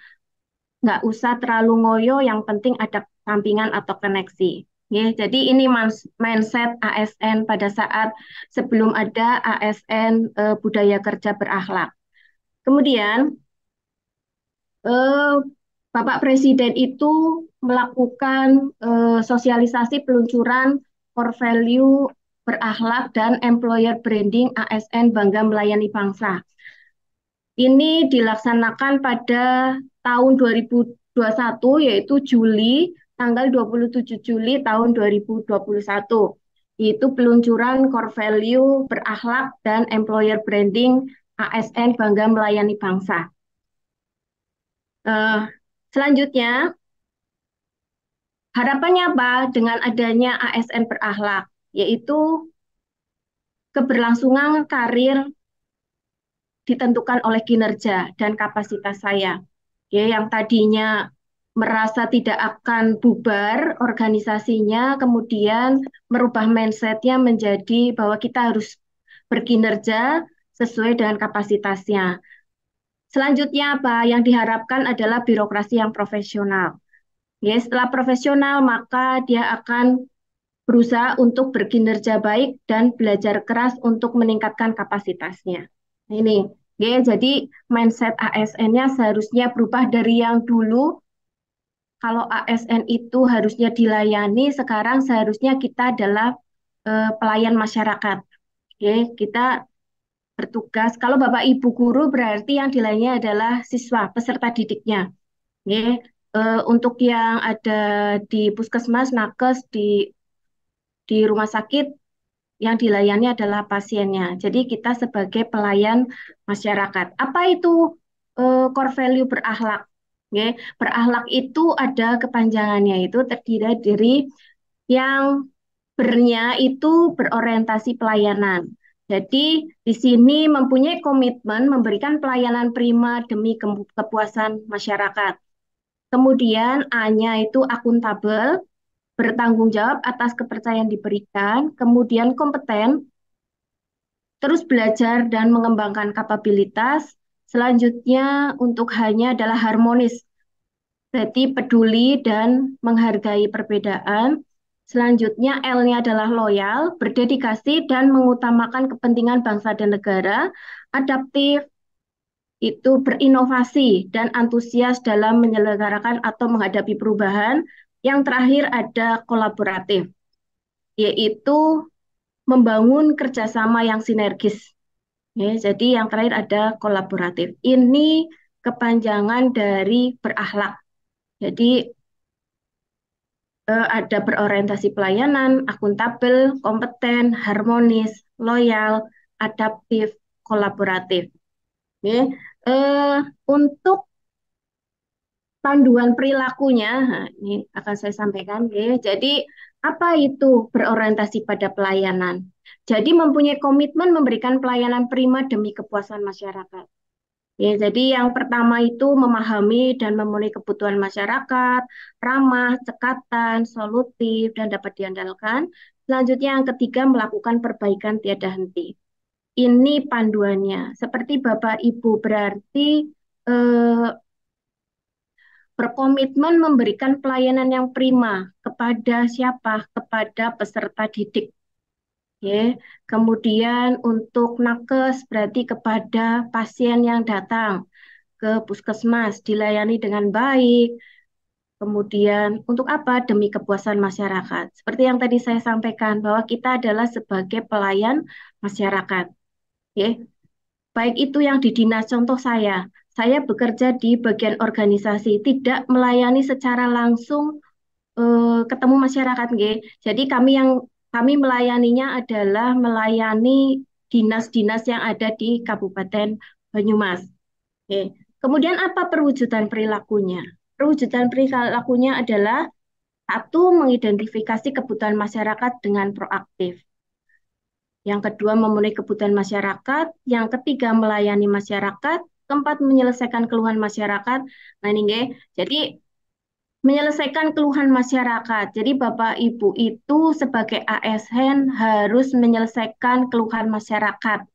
nggak usah terlalu ngoyo, yang penting ada sampingan atau koneksi. Ya, jadi ini mindset ASN pada saat sebelum ada ASN budaya kerja berakhlak. Kemudian eh, Bapak Presiden itu melakukan sosialisasi peluncuran core value berakhlak dan employer branding ASN Bangga Melayani Bangsa. Ini dilaksanakan pada tahun 2021 yaitu Juli, tanggal 27 Juli tahun 2021. Yaitu peluncuran core value berakhlak dan employer branding ASN Bangga Melayani Bangsa. Eh, Selanjutnya, harapannya apa dengan adanya ASN berakhlak? Yaitu keberlangsungan karir ditentukan oleh kinerja dan kapasitas saya. Ya, yang tadinya merasa tidak akan bubar organisasinya, kemudian merubah mindsetnya menjadi bahwa kita harus berkinerja sesuai dengan kapasitasnya. Selanjutnya apa? Yang diharapkan adalah birokrasi yang profesional. Ya, setelah profesional, maka dia akan berusaha untuk berkinerja baik dan belajar keras untuk meningkatkan kapasitasnya. Ini, ya, jadi mindset ASN-nya seharusnya berubah dari yang dulu. Kalau ASN itu harusnya dilayani, sekarang seharusnya kita adalah pelayan masyarakat. Ya, kita bertugas. Kalau Bapak Ibu guru berarti yang dilayani adalah siswa, peserta didiknya. Ya, untuk yang ada di puskesmas, nakes, di rumah sakit yang dilayani adalah pasiennya. Jadi kita sebagai pelayan masyarakat. Apa itu core value berakhlak? Oke, berakhlak itu ada kepanjangannya itu terdiri dari yang bernya itu berorientasi pelayanan. Jadi di sini mempunyai komitmen memberikan pelayanan prima demi kepuasan masyarakat. Kemudian A-nya itu akuntabel, bertanggung jawab atas kepercayaan diberikan, kemudian kompeten, terus belajar dan mengembangkan kapabilitas. Selanjutnya untuk hanya adalah harmonis, berarti peduli dan menghargai perbedaan. Selanjutnya L-nya adalah loyal, berdedikasi dan mengutamakan kepentingan bangsa dan negara. Adaptif itu berinovasi dan antusias dalam menyelenggarakan atau menghadapi perubahan. Yang terakhir ada kolaboratif, yaitu membangun kerjasama yang sinergis. Ya, jadi yang terakhir ada kolaboratif. Ini kepanjangan dari berakhlak. Jadi ada berorientasi pelayanan, akuntabel, kompeten, harmonis, loyal, adaptif, kolaboratif. Oke. Eh, untuk panduan perilakunya, nah, ini akan saya sampaikan. Oke. Jadi apa itu berorientasi pada pelayanan? Jadi mempunyai komitmen memberikan pelayanan prima demi kepuasan masyarakat. Ya, jadi yang pertama itu memahami dan memenuhi kebutuhan masyarakat, ramah, cekatan, solutif, dan dapat diandalkan. Selanjutnya yang ketiga melakukan perbaikan tiada henti. Ini panduannya. Seperti Bapak Ibu berarti eh, berkomitmen memberikan pelayanan yang prima kepada siapa? Kepada peserta didik. Ya. Kemudian untuk nakes berarti kepada pasien yang datang ke puskesmas dilayani dengan baik. Kemudian untuk apa? Demi kepuasan masyarakat. Seperti yang tadi saya sampaikan bahwa kita adalah sebagai pelayan masyarakat. Ya. Baik itu yang di dinas, contoh saya bekerja di bagian organisasi, tidak melayani secara langsung ketemu masyarakat, nggih. Jadi kami melayaninya adalah melayani dinas-dinas yang ada di Kabupaten Banyumas. Oke. Kemudian apa perwujudan perilakunya? Perwujudan perilakunya adalah satu, mengidentifikasi kebutuhan masyarakat dengan proaktif. Yang kedua, memenuhi kebutuhan masyarakat. Yang ketiga, melayani masyarakat. Keempat, menyelesaikan keluhan masyarakat. Nah, ini nggih. Jadi menyelesaikan keluhan masyarakat. Jadi Bapak Ibu itu sebagai ASN harus menyelesaikan keluhan masyarakat.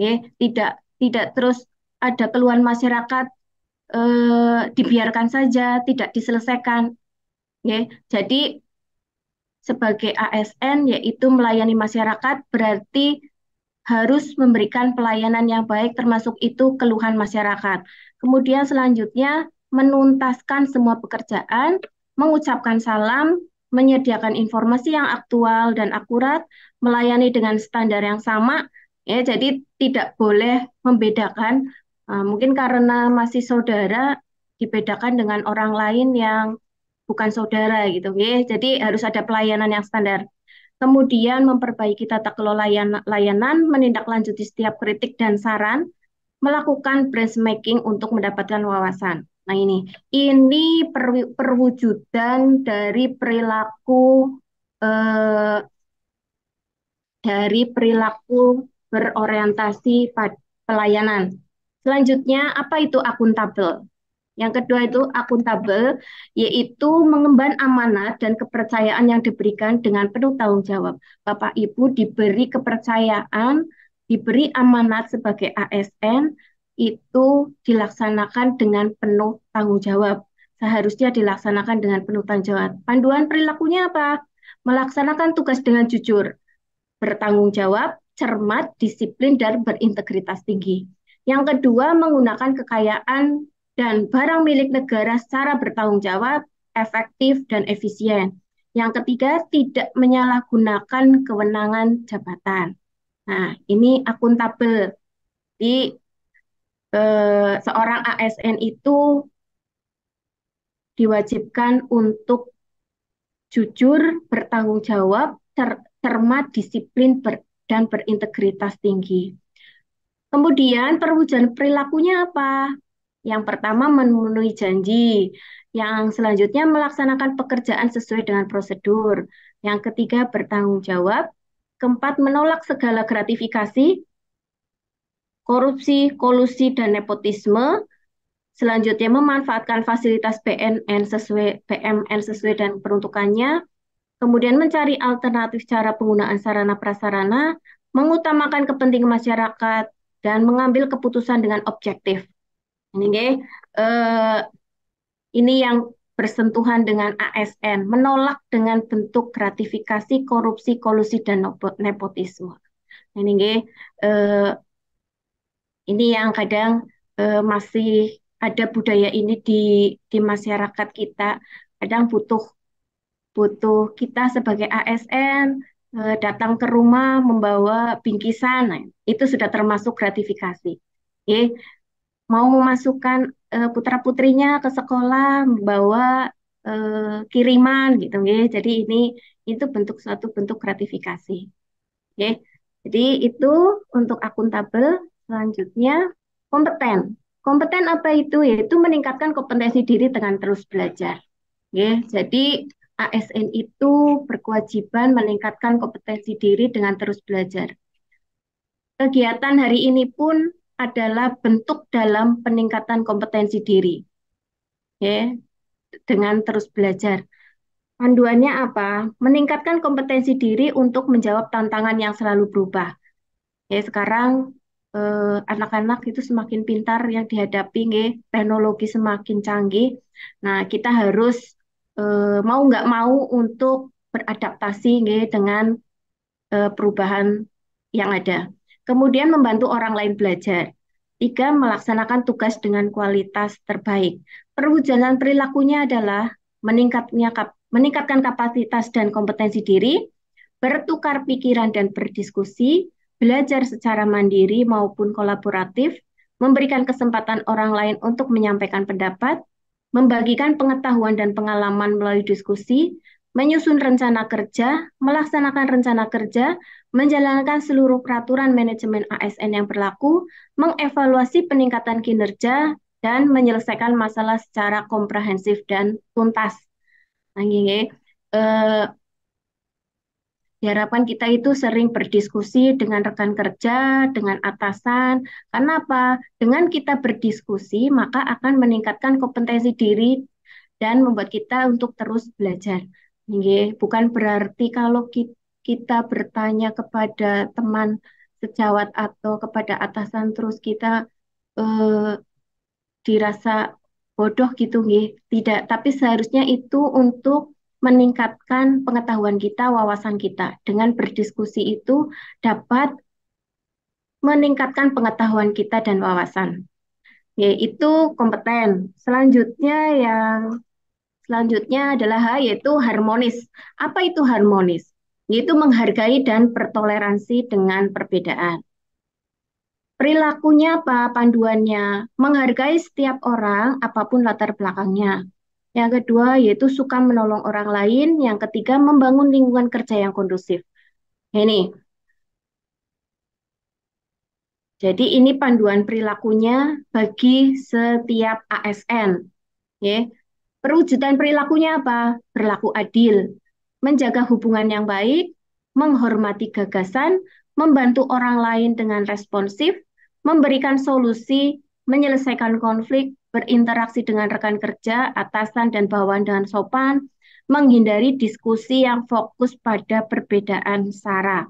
Tidak terus ada keluhan masyarakat dibiarkan saja, tidak diselesaikan. Jadi sebagai ASN yaitu melayani masyarakat berarti harus memberikan pelayanan yang baik termasuk itu keluhan masyarakat. Kemudian selanjutnya menuntaskan semua pekerjaan, mengucapkan salam, menyediakan informasi yang aktual dan akurat, melayani dengan standar yang sama. Ya, jadi tidak boleh membedakan. Mungkin karena masih saudara dibedakan dengan orang lain yang bukan saudara gitu. Ya. Jadi harus ada pelayanan yang standar. Kemudian memperbaiki tata kelola layanan, menindaklanjuti setiap kritik dan saran, melakukan branchmaking untuk mendapatkan wawasan. Nah ini perwujudan eh, dari perilaku berorientasi pada pelayanan. Selanjutnya, apa itu akuntabel? Yang kedua itu akuntabel, yaitu mengemban amanat dan kepercayaan yang diberikan dengan penuh tanggung jawab. Bapak Ibu diberi kepercayaan, diberi amanat sebagai ASN, itu dilaksanakan dengan penuh tanggung jawab. Seharusnya dilaksanakan dengan penuh tanggung jawab. Panduan perilakunya apa? Melaksanakan tugas dengan jujur, bertanggung jawab, cermat, disiplin, dan berintegritas tinggi. Yang kedua, menggunakan kekayaan dan barang milik negara secara bertanggung jawab, efektif, dan efisien. Yang ketiga, tidak menyalahgunakan kewenangan jabatan. Nah, ini akuntabel. Di seorang ASN itu diwajibkan untuk jujur, bertanggung jawab, cermat, disiplin, dan berintegritas tinggi. Kemudian perwujudan perilakunya apa? Yang pertama memenuhi janji, yang selanjutnya melaksanakan pekerjaan sesuai dengan prosedur, yang ketiga bertanggung jawab, keempat menolak segala gratifikasi, korupsi, kolusi, dan nepotisme, selanjutnya memanfaatkan fasilitas PMN sesuai dengan peruntukannya, kemudian mencari alternatif cara penggunaan sarana prasarana, mengutamakan kepentingan masyarakat, dan mengambil keputusan dengan objektif. Ini yang bersentuhan dengan ASN, menolak dengan bentuk gratifikasi, korupsi, kolusi, dan nepotisme. Ini yang kadang masih ada budaya ini di masyarakat kita. Kadang butuh kita sebagai ASN datang ke rumah membawa bingkisan, nah, itu sudah termasuk gratifikasi. Oke, mau memasukkan putra-putrinya ke sekolah membawa kiriman gitu, ya. Jadi itu bentuk suatu bentuk gratifikasi. Oke, jadi itu untuk akuntabel. Selanjutnya kompeten. Kompeten apa itu? Yaitu meningkatkan kompetensi diri dengan terus belajar. Oke, jadi ASN itu berkewajiban meningkatkan kompetensi diri dengan terus belajar. Kegiatan hari ini pun adalah bentuk dalam peningkatan kompetensi diri, ya, dengan terus belajar. Panduannya apa? Meningkatkan kompetensi diri untuk menjawab tantangan yang selalu berubah. Ya, sekarang anak-anak itu semakin pintar yang dihadapi, nggih, teknologi semakin canggih. Nah, kita harus mau nggak mau untuk beradaptasi, nggih, dengan perubahan yang ada. Kemudian membantu orang lain belajar. Tiga, melaksanakan tugas dengan kualitas terbaik. Perwujudan perilakunya adalah meningkatkan kapasitas dan kompetensi diri, bertukar pikiran dan berdiskusi, belajar secara mandiri maupun kolaboratif, memberikan kesempatan orang lain untuk menyampaikan pendapat, membagikan pengetahuan dan pengalaman melalui diskusi, menyusun rencana kerja, melaksanakan rencana kerja, menjalankan seluruh peraturan manajemen ASN yang berlaku, mengevaluasi peningkatan kinerja, dan menyelesaikan masalah secara komprehensif dan tuntas. Nah, ini, diharapkan kita itu sering berdiskusi dengan rekan kerja, dengan atasan. Karena apa? Dengan kita berdiskusi, maka akan meningkatkan kompetensi diri dan membuat kita untuk terus belajar. Bukan berarti kalau kita bertanya kepada teman sejawat atau kepada atasan terus kita eh, dirasa bodoh gitu, nggih. Tidak, tapi seharusnya itu untuk meningkatkan pengetahuan kita, wawasan kita. Dengan berdiskusi itu dapat meningkatkan pengetahuan kita dan wawasan. Yaitu kompeten. Selanjutnya adalah yaitu harmonis. Apa itu harmonis? Yaitu menghargai dan bertoleransi dengan perbedaan. Perilakunya apa? Panduannya menghargai setiap orang apapun latar belakangnya. Yang kedua yaitu suka menolong orang lain. Yang ketiga membangun lingkungan kerja yang kondusif. Ini. Jadi ini panduan perilakunya bagi setiap ASN. Ya. Perwujudan perilakunya apa? Berlaku adil, menjaga hubungan yang baik, menghormati gagasan, membantu orang lain dengan responsif, memberikan solusi, menyelesaikan konflik, berinteraksi dengan rekan kerja, atasan, dan bawahan dengan sopan, menghindari diskusi yang fokus pada perbedaan sara.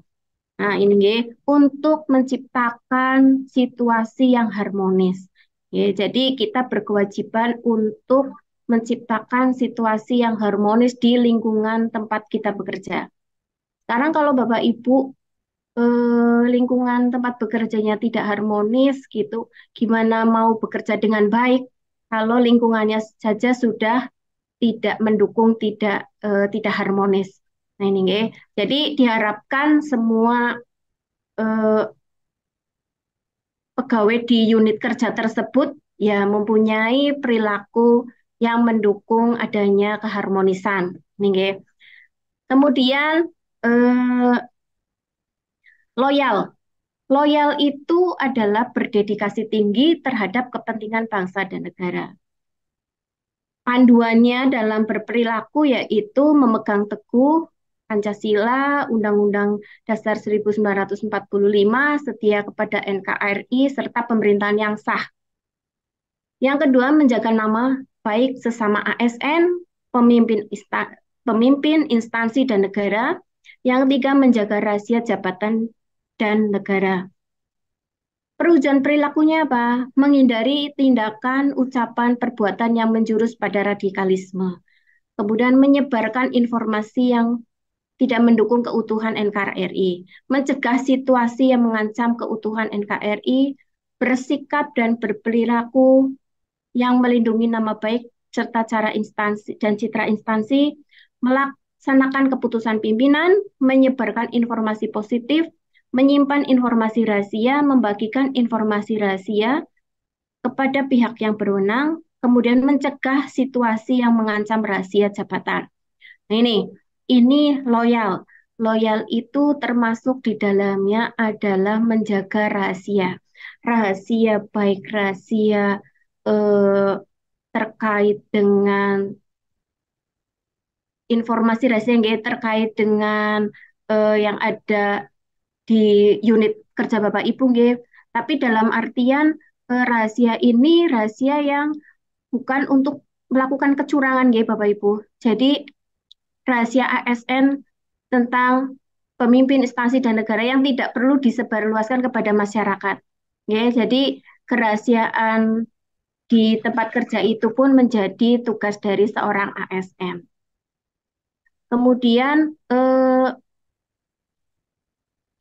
Nah, ini untuk menciptakan situasi yang harmonis. Jadi kita berkewajiban untuk menciptakan situasi yang harmonis di lingkungan tempat kita bekerja. Sekarang kalau Bapak Ibu lingkungan tempat bekerjanya tidak harmonis gitu, gimana mau bekerja dengan baik kalau lingkungannya saja sudah tidak mendukung, tidak harmonis. Nah ini, jadi diharapkan semua eh, pegawai di unit kerja tersebut ya mempunyai perilaku yang mendukung adanya keharmonisan. Nih, kemudian eh, loyal. Loyal itu adalah berdedikasi tinggi terhadap kepentingan bangsa dan negara. Panduannya dalam berperilaku yaitu memegang teguh Pancasila, Undang-Undang Dasar 1945, setia kepada NKRI, serta pemerintahan yang sah. Yang kedua, menjaga nama baik sesama ASN, pemimpin instansi dan negara. Yang ketiga, menjaga rahasia jabatan dan negara. Perwujudan perilakunya apa? Menghindari tindakan, ucapan, perbuatan yang menjurus pada radikalisme. Kemudian menyebarkan informasi yang tidak mendukung keutuhan NKRI, mencegah situasi yang mengancam keutuhan NKRI, bersikap dan berperilaku yang melindungi nama baik serta cara instansi dan citra instansi, melaksanakan keputusan pimpinan, menyebarkan informasi positif, menyimpan informasi rahasia, membagikan informasi rahasia kepada pihak yang berwenang, kemudian mencegah situasi yang mengancam rahasia jabatan. Nah, ini loyal. Loyal itu termasuk di dalamnya adalah menjaga rahasia. Rahasia baik rahasia terkait dengan informasi rahasia yang terkait dengan yang ada di unit kerja Bapak Ibu nggih. Tapi dalam artian rahasia ini rahasia yang bukan untuk melakukan kecurangan nggih Bapak Ibu. Jadi rahasia ASN tentang pemimpin instansi dan negara yang tidak perlu disebarluaskan kepada masyarakat. Ya, jadi kerahasiaan di tempat kerja itu pun menjadi tugas dari seorang ASN. Kemudian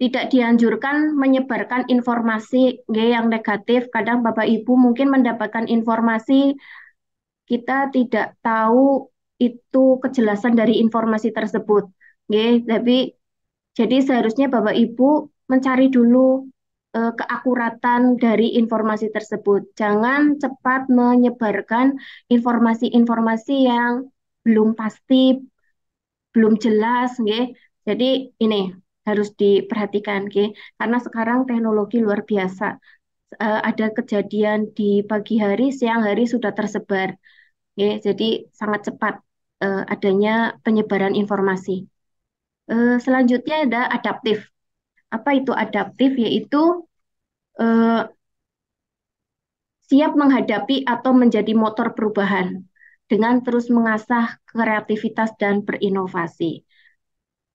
tidak dianjurkan menyebarkan informasi yang negatif. Kadang Bapak Ibu mungkin mendapatkan informasi kita tidak tahu itu kejelasan dari informasi tersebut. Tapi jadi seharusnya Bapak Ibu mencari dulu keakuratan dari informasi tersebut. Jangan cepat menyebarkan informasi-informasi yang belum pasti, belum jelas. Jadi ini harus diperhatikan, karena sekarang teknologi luar biasa. Ada kejadian di pagi hari, siang hari sudah tersebar. Jadi sangat cepat adanya penyebaran informasi. Selanjutnya ada adaptif. Apa itu adaptif? Yaitu siap menghadapi atau menjadi motor perubahan dengan terus mengasah kreativitas dan berinovasi.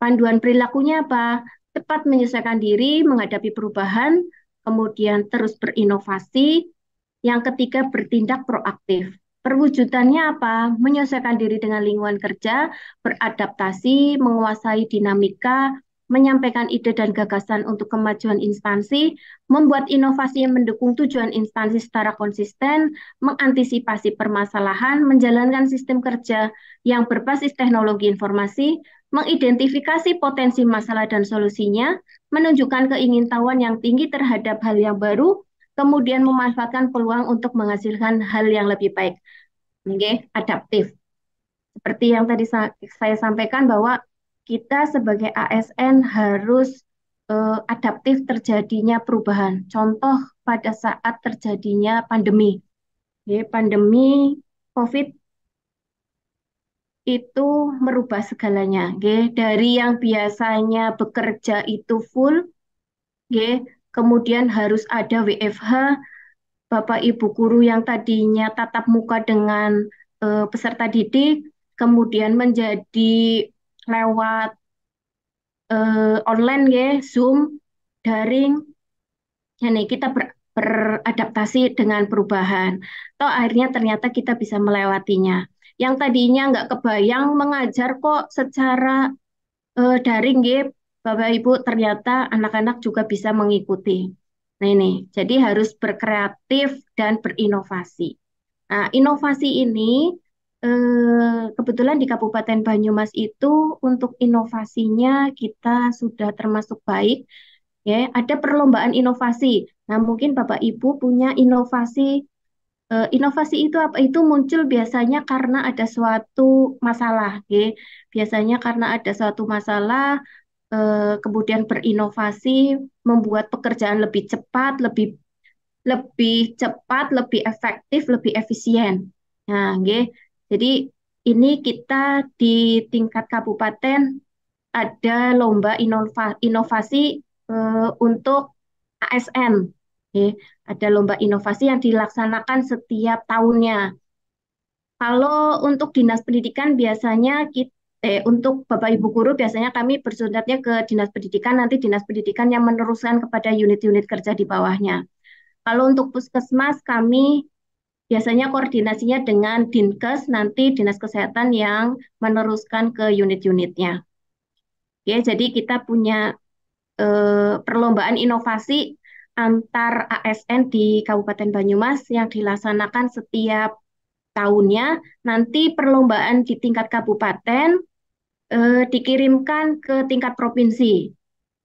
Panduan perilakunya apa? Cepat menyesuaikan diri, menghadapi perubahan, kemudian terus berinovasi. Yang ketiga, bertindak proaktif. Perwujudannya apa? Menyesuaikan diri dengan lingkungan kerja, beradaptasi, menguasai dinamika, menyampaikan ide dan gagasan untuk kemajuan instansi, membuat inovasi yang mendukung tujuan instansi secara konsisten, mengantisipasi permasalahan, menjalankan sistem kerja yang berbasis teknologi informasi, mengidentifikasi potensi masalah dan solusinya, menunjukkan keingintahuan yang tinggi terhadap hal yang baru, kemudian memanfaatkan peluang untuk menghasilkan hal yang lebih baik. Adaptif. Seperti yang tadi saya sampaikan bahwa kita sebagai ASN harus adaptif terjadinya perubahan. Contoh pada saat terjadinya pandemi. Pandemi COVID itu merubah segalanya. Dari yang biasanya bekerja itu full, kemudian harus ada WFH, Bapak Ibu guru yang tadinya tatap muka dengan peserta didik, kemudian menjadi lewat online, Zoom, daring. Ini kita beradaptasi dengan perubahan. Toh akhirnya ternyata kita bisa melewatinya. Yang tadinya nggak kebayang mengajar kok secara daring, Bapak Ibu, ternyata anak-anak juga bisa mengikuti. Nah ini, jadi harus berkreatif dan berinovasi. Nah, inovasi ini kebetulan di Kabupaten Banyumas itu untuk inovasinya kita sudah termasuk baik. Ada perlombaan inovasi. Nah, mungkin Bapak Ibu punya inovasi. Inovasi itu apa? Itu muncul biasanya karena ada suatu masalah. Biasanya karena ada suatu masalah, kemudian berinovasi, membuat pekerjaan lebih cepat, lebih cepat, lebih efektif, lebih efisien. Nah, jadi ini kita di tingkat kabupaten ada lomba inovasi untuk ASN. Ada lomba inovasi yang dilaksanakan setiap tahunnya. Kalau untuk dinas pendidikan biasanya untuk Bapak Ibu guru biasanya kami bersuratnya ke dinas pendidikan, nanti dinas pendidikan yang meneruskan kepada unit-unit kerja di bawahnya. Kalau untuk puskesmas kami biasanya koordinasinya dengan Dinkes, nanti dinas kesehatan yang meneruskan ke unit-unitnya. Jadi kita punya perlombaan inovasi antar ASN di Kabupaten Banyumas yang dilaksanakan setiap tahunnya. Nanti perlombaan di tingkat kabupaten dikirimkan ke tingkat provinsi.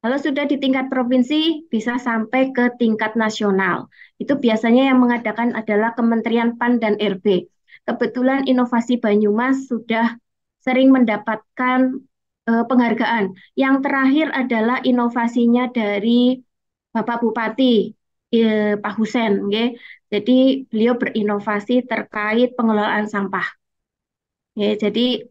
Kalau sudah di tingkat provinsi, bisa sampai ke tingkat nasional. Itu biasanya yang mengadakan adalah Kementerian PAN dan RB. Kebetulan Inovasi Banyumas sudah sering mendapatkan penghargaan. Yang terakhir adalah inovasinya dari Bapak Bupati Pak Husen, nggih. Jadi beliau berinovasi terkait pengelolaan sampah. Ya, jadi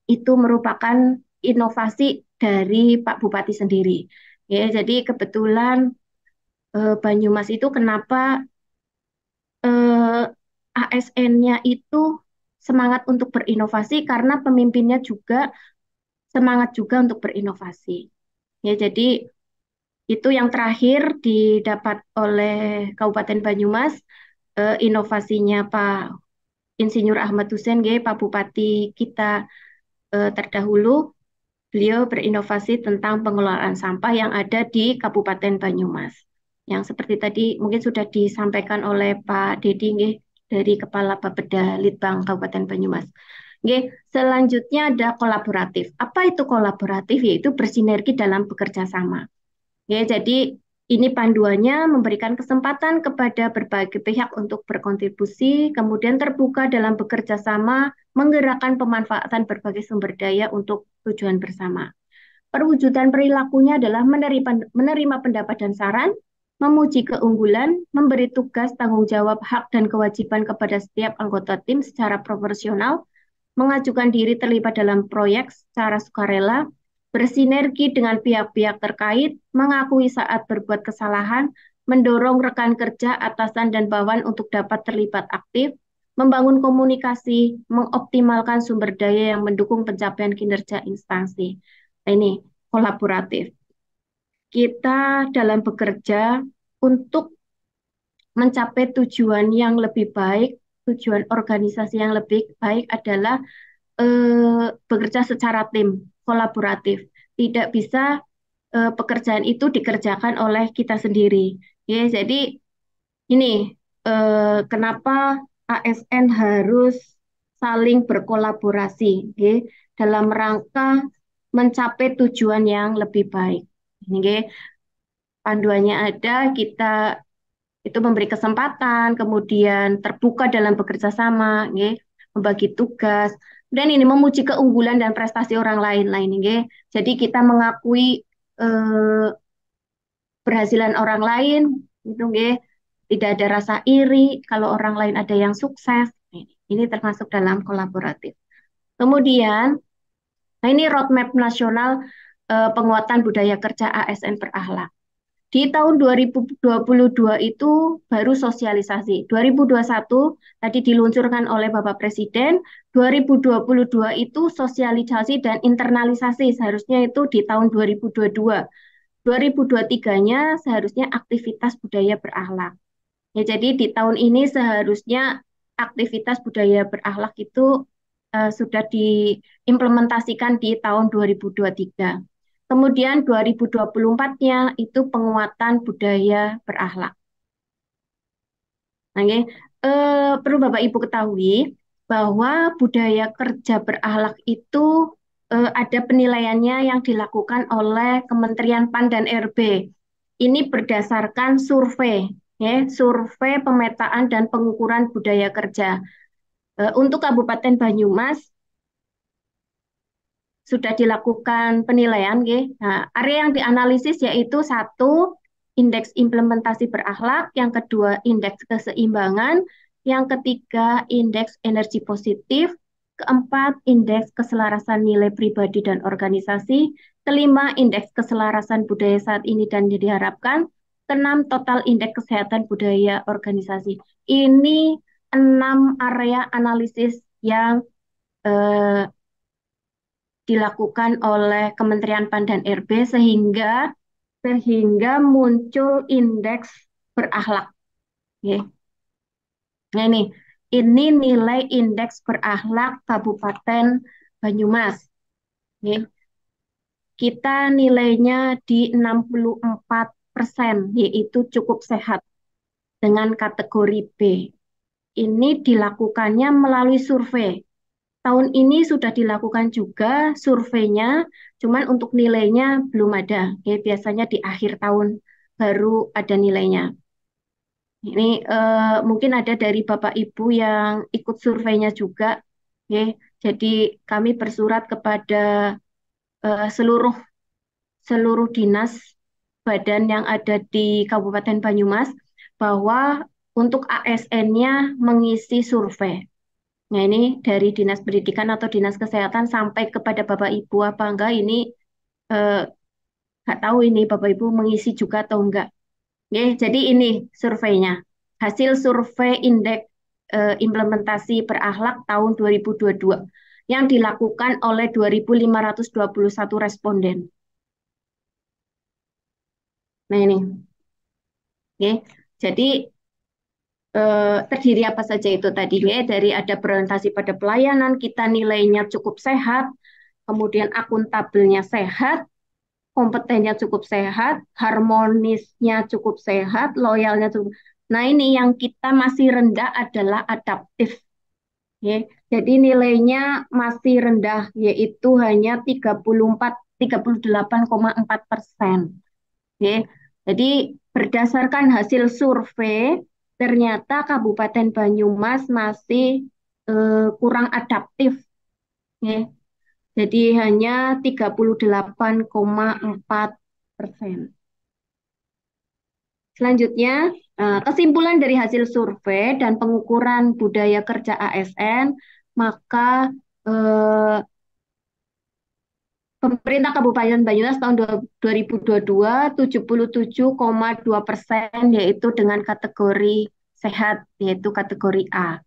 itu merupakan inovasi dari Pak Bupati sendiri. Ya, jadi kebetulan Banyumas itu kenapa ASN-nya itu semangat untuk berinovasi karena pemimpinnya juga semangat juga untuk berinovasi. Ya, jadi itu yang terakhir didapat oleh Kabupaten Banyumas, inovasinya Pak Insinyur Ahmad Hussein, Pak Bupati kita terdahulu. Beliau berinovasi tentang pengelolaan sampah yang ada di Kabupaten Banyumas. Yang seperti tadi mungkin sudah disampaikan oleh Pak Dedi nggih, dari Kepala Bapeda Litbang Kabupaten Banyumas. Nggih, selanjutnya ada kolaboratif. Apa itu kolaboratif? Yaitu bersinergi dalam bekerja sama. Ya, jadi ini panduannya memberikan kesempatan kepada berbagai pihak untuk berkontribusi, kemudian terbuka dalam bekerja sama, menggerakkan pemanfaatan berbagai sumber daya untuk tujuan bersama. Perwujudan perilakunya adalah menerima pendapat dan saran, memuji keunggulan, memberi tugas, tanggung jawab, hak, dan kewajiban kepada setiap anggota tim secara proporsional, mengajukan diri terlibat dalam proyek secara sukarela, bersinergi dengan pihak-pihak terkait, mengakui saat berbuat kesalahan, mendorong rekan kerja, atasan, dan bawahan untuk dapat terlibat aktif, membangun komunikasi, mengoptimalkan sumber daya yang mendukung pencapaian kinerja instansi. Nah, ini kolaboratif. Kita dalam bekerja untuk mencapai tujuan yang lebih baik, tujuan organisasi yang lebih baik adalah bekerja secara tim, kolaboratif. Tidak bisa pekerjaan itu dikerjakan oleh kita sendiri. Ya, jadi ini kenapa ASN harus saling berkolaborasi, ya, dalam rangka mencapai tujuan yang lebih baik. Ini, ya, panduannya ada, kita itu memberi kesempatan, kemudian terbuka dalam bekerja sama, ya, membagi tugas, dan ini memuji keunggulan dan prestasi orang lain ya. Jadi kita mengakui berhasilan orang lain, itu ya. Tidak ada rasa iri kalau orang lain ada yang sukses. Ini termasuk dalam kolaboratif. Kemudian, nah ini roadmap nasional penguatan budaya kerja ASN berakhlak. Di tahun 2022 itu baru sosialisasi. 2021 tadi diluncurkan oleh Bapak Presiden, 2022 itu sosialisasi dan internalisasi, seharusnya itu di tahun 2022. 2023-nya seharusnya aktivitas budaya berakhlak. Ya, jadi di tahun ini seharusnya aktivitas budaya berakhlak itu sudah diimplementasikan di tahun 2023. Kemudian 2024-nya itu penguatan budaya berakhlak. Nah, perlu Bapak Ibu ketahui bahwa budaya kerja berakhlak itu ada penilaiannya yang dilakukan oleh Kementerian PAN dan RB. Ini berdasarkan survei, ya, survei pemetaan dan pengukuran budaya kerja. Untuk Kabupaten Banyumas sudah dilakukan penilaian, Nah, area yang dianalisis yaitu satu, indeks implementasi berakhlak, yang kedua, indeks keseimbangan, yang ketiga, indeks energi positif, keempat, indeks keselarasan nilai pribadi dan organisasi, kelima, indeks keselarasan budaya saat ini dan diharapkan, keenam, total indeks kesehatan budaya organisasi. Ini 6 area analisis yang dilakukan oleh Kementerian PAN dan RB sehingga muncul indeks berakhlak. Okay. Nah, ini nilai indeks berakhlak Kabupaten Banyumas. Okay. Kita nilainya di 64%, yaitu cukup sehat dengan kategori B. Ini dilakukannya melalui survei. tahun ini sudah dilakukan juga surveinya, cuman untuk nilainya belum ada. Ya, biasanya di akhir tahun baru ada nilainya. Ini mungkin ada dari Bapak Ibu yang ikut surveinya juga. Ya, jadi kami bersurat kepada seluruh seluruh dinas badan yang ada di Kabupaten Banyumas bahwa untuk ASN-nya mengisi survei. Nah, ini dari Dinas Pendidikan atau Dinas Kesehatan sampai kepada Bapak Ibu apa enggak ini eh, nggak tahu ini Bapak Ibu mengisi juga atau enggak. Oke, jadi ini surveinya. Hasil survei indeks implementasi berakhlak tahun 2022 yang dilakukan oleh 2.521 responden. Nah, ini. Oke. Jadi terdiri apa saja itu tadi ya, dari ada berorientasi pada pelayanan, kita nilainya cukup sehat, kemudian akuntabelnya sehat, kompetennya cukup sehat, harmonisnya cukup sehat, loyalnya cukup. Nah, ini yang kita masih rendah adalah adaptif. Ya. Jadi nilainya masih rendah, yaitu hanya 38,4%. Ya. Jadi berdasarkan hasil survei, ternyata Kabupaten Banyumas masih kurang adaptif. Ya. Jadi hanya 38,4%. Selanjutnya, kesimpulan dari hasil survei dan pengukuran budaya kerja ASN, maka eh, pemerintah Kabupaten Banyumas tahun 2022 77,2% yaitu dengan kategori sehat, yaitu kategori A.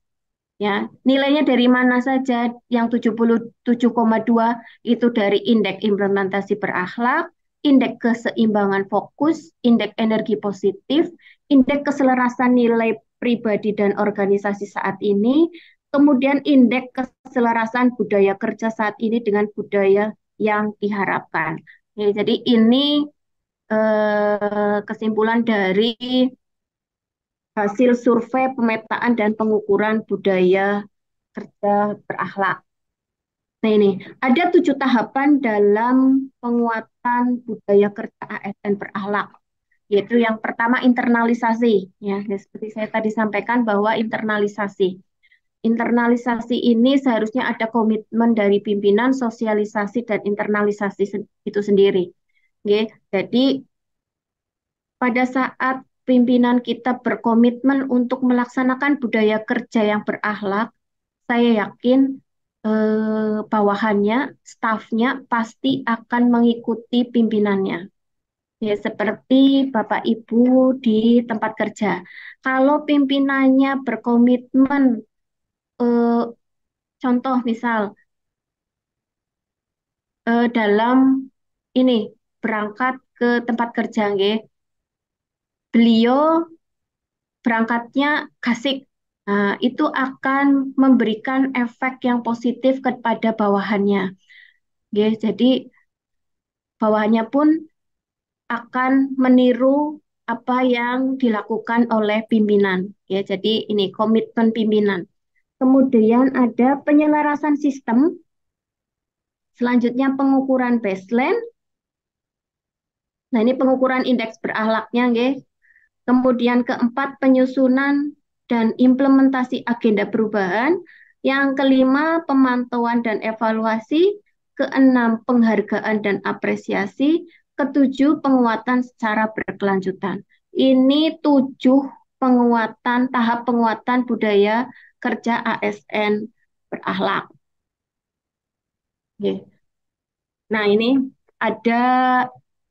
Ya, nilainya dari mana saja? Yang 77,2 itu dari indeks implementasi berakhlak, indeks keseimbangan fokus, indeks energi positif, indeks keselarasan nilai pribadi dan organisasi saat ini, kemudian indeks keselarasan budaya kerja saat ini dengan budaya yang diharapkan. Ya, jadi ini kesimpulan dari hasil survei pemetaan dan pengukuran budaya kerja berakhlak. Nah, ini ada 7 tahapan dalam penguatan budaya kerja ASN berakhlak, yaitu yang pertama internalisasi. Ya, seperti saya tadi sampaikan bahwa internalisasi. Internalisasi ini seharusnya ada komitmen dari pimpinan, sosialisasi dan internalisasi itu sendiri. Oke, jadi pada saat pimpinan kita berkomitmen untuk melaksanakan budaya kerja yang berakhlak, saya yakin bawahannya, stafnya pasti akan mengikuti pimpinannya. Ya, seperti Bapak Ibu di tempat kerja. Kalau pimpinannya berkomitmen, eh, contoh misal dalam ini berangkat ke tempat kerja, nggih, beliau berangkatnya kasik. Nah, itu akan memberikan efek yang positif kepada bawahannya. Ya, jadi bawahannya pun akan meniru apa yang dilakukan oleh pimpinan. Ya, jadi ini komitmen pimpinan. Kemudian ada penyelarasan sistem, selanjutnya pengukuran baseline. Nah, ini pengukuran indeks berakhlaknya, nggih. Kemudian keempat, penyusunan dan implementasi agenda perubahan. Yang kelima, pemantauan dan evaluasi. Keenam, penghargaan dan apresiasi. Ketujuh, penguatan secara berkelanjutan. Ini 7 penguatan, tahap penguatan budaya kerja ASN berakhlak. Oke. Nah, ini ada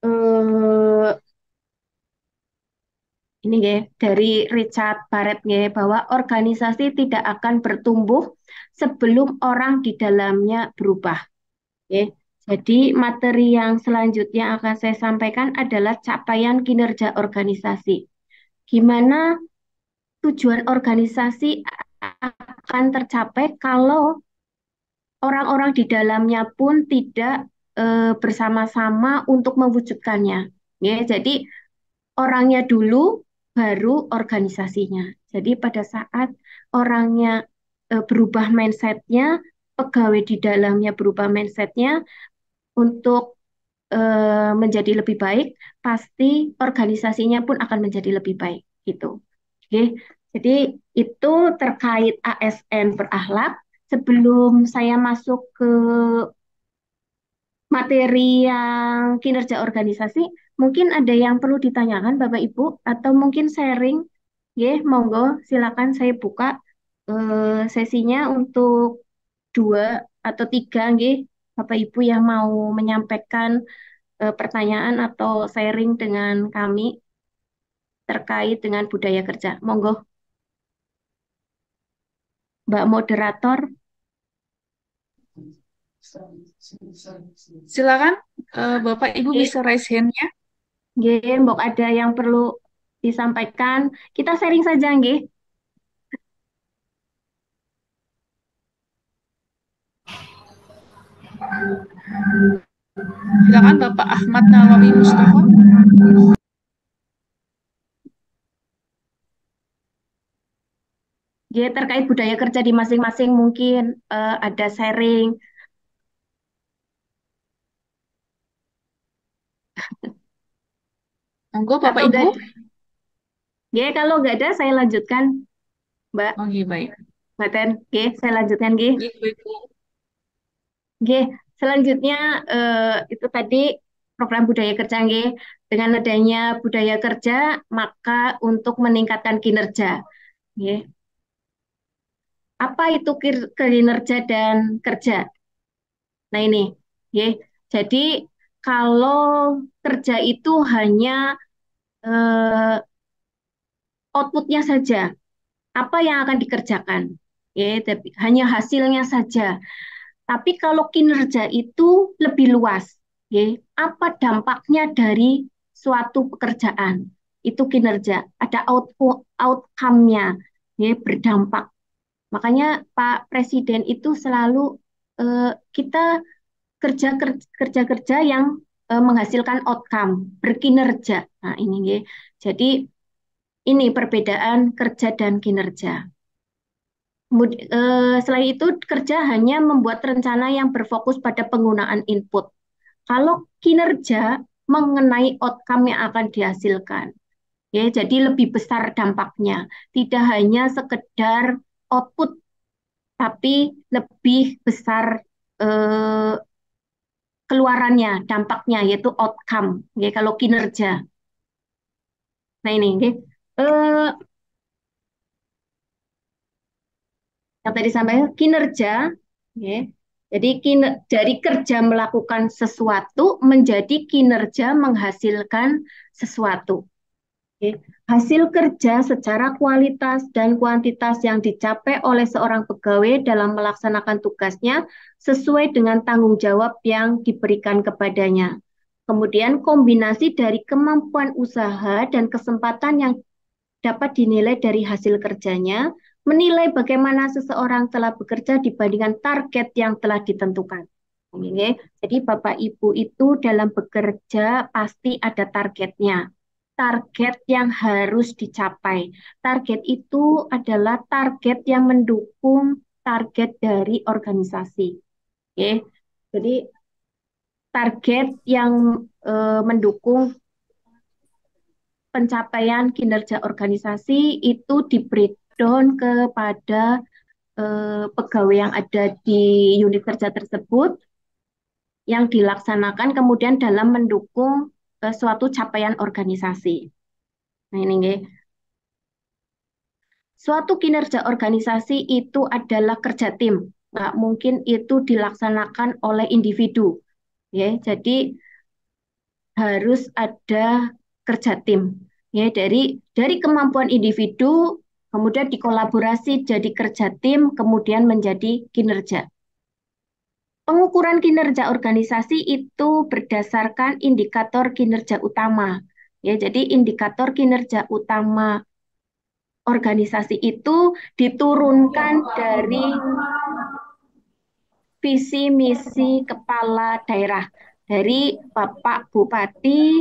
eh, ini ya dari Richard Barrett ya bahwa organisasi tidak akan bertumbuh sebelum orang di dalamnya berubah. Ya. Jadi materi yang selanjutnya akan saya sampaikan adalah capaian kinerja organisasi. Gimana tujuan organisasi akan tercapai kalau orang-orang di dalamnya pun tidak bersama-sama untuk mewujudkannya. Ya, jadi orangnya dulu baru organisasinya. Jadi pada saat orangnya berubah mindsetnya, pegawai di dalamnya berubah mindsetnya untuk menjadi lebih baik, pasti organisasinya pun akan menjadi lebih baik gitu. Oke, jadi itu terkait ASN berakhlak. Sebelum saya masuk ke materi yang kinerja organisasi, mungkin ada yang perlu ditanyakan Bapak Ibu atau mungkin sharing. Ya, monggo silakan saya buka sesinya untuk 2 atau 3 nggih. Bapak Ibu yang mau menyampaikan pertanyaan atau sharing dengan kami terkait dengan budaya kerja. Monggo, Mbak Moderator. Silakan, Bapak Ibu Nggih, bisa raise hand-nya. nggih, mbok ada yang perlu disampaikan. Kita sharing saja nggih. Silakan Bapak Ahmad Nawawi Mustafa. Nggih, terkait budaya kerja di masing-masing mungkin ada sharing. Monggo Atau Bapak Ibu. nggih, kalau nggak ada saya lanjutkan, Mbak. Oh, iya, baik. Mbak Ten, nggih, saya lanjutkan nggih. Iya, baik, Bu. Nggih, selanjutnya itu tadi program budaya kerja nggih. Dengan adanya budaya kerja, maka untuk meningkatkan kinerja. Nggih. Apa itu kinerja dan kerja? Nah ini, nggih. Jadi kalau kerja itu hanya eh, outputnya saja, apa yang akan dikerjakan? Ya, tapi hanya hasilnya saja. Tapi kalau kinerja itu lebih luas, ya. Apa dampaknya dari suatu pekerjaan? Itu kinerja, ada outcome-nya, ya, berdampak. Makanya Pak Presiden itu selalu kita kerja-kerja yang menghasilkan outcome, berkinerja. Nah, ini ya. Jadi ini perbedaan kerja dan kinerja. Selain itu, kerja hanya membuat rencana yang berfokus pada penggunaan input. Kalau kinerja mengenai outcome yang akan dihasilkan, ya, jadi lebih besar dampaknya. Tidak hanya sekedar output, tapi lebih besar eh, keluarannya, dampaknya, yaitu outcome. Ya, kalau kinerja. Nah ini, ya. Eh, yang tadi sampaikan kinerja, ya. Jadi dari kerja melakukan sesuatu menjadi kinerja menghasilkan sesuatu. Oke. Hasil kerja secara kualitas dan kuantitas yang dicapai oleh seorang pegawai dalam melaksanakan tugasnya sesuai dengan tanggung jawab yang diberikan kepadanya. Kemudian kombinasi dari kemampuan usaha dan kesempatan yang dapat dinilai dari hasil kerjanya, menilai bagaimana seseorang telah bekerja dibandingkan target yang telah ditentukan. Oke. Jadi Bapak Ibu itu dalam bekerja pasti ada targetnya. Target yang harus dicapai. Target itu adalah target yang mendukung target dari organisasi. Oke. Jadi target yang mendukung pencapaian kinerja organisasi itu di breakdown kepada pegawai yang ada di unit kerja tersebut yang dilaksanakan kemudian dalam mendukung suatu capaian organisasi. Nah ini nggih. Suatu kinerja organisasi itu adalah kerja tim. Nggak mungkin itu dilaksanakan oleh individu. Ya, jadi harus ada kerja tim. Ya, dari kemampuan individu kemudian dikolaborasi jadi kerja tim, kemudian menjadi kinerja. Pengukuran kinerja organisasi itu berdasarkan indikator kinerja utama. Ya, jadi indikator kinerja utama organisasi itu diturunkan dari visi misi kepala daerah. Dari Bapak Bupati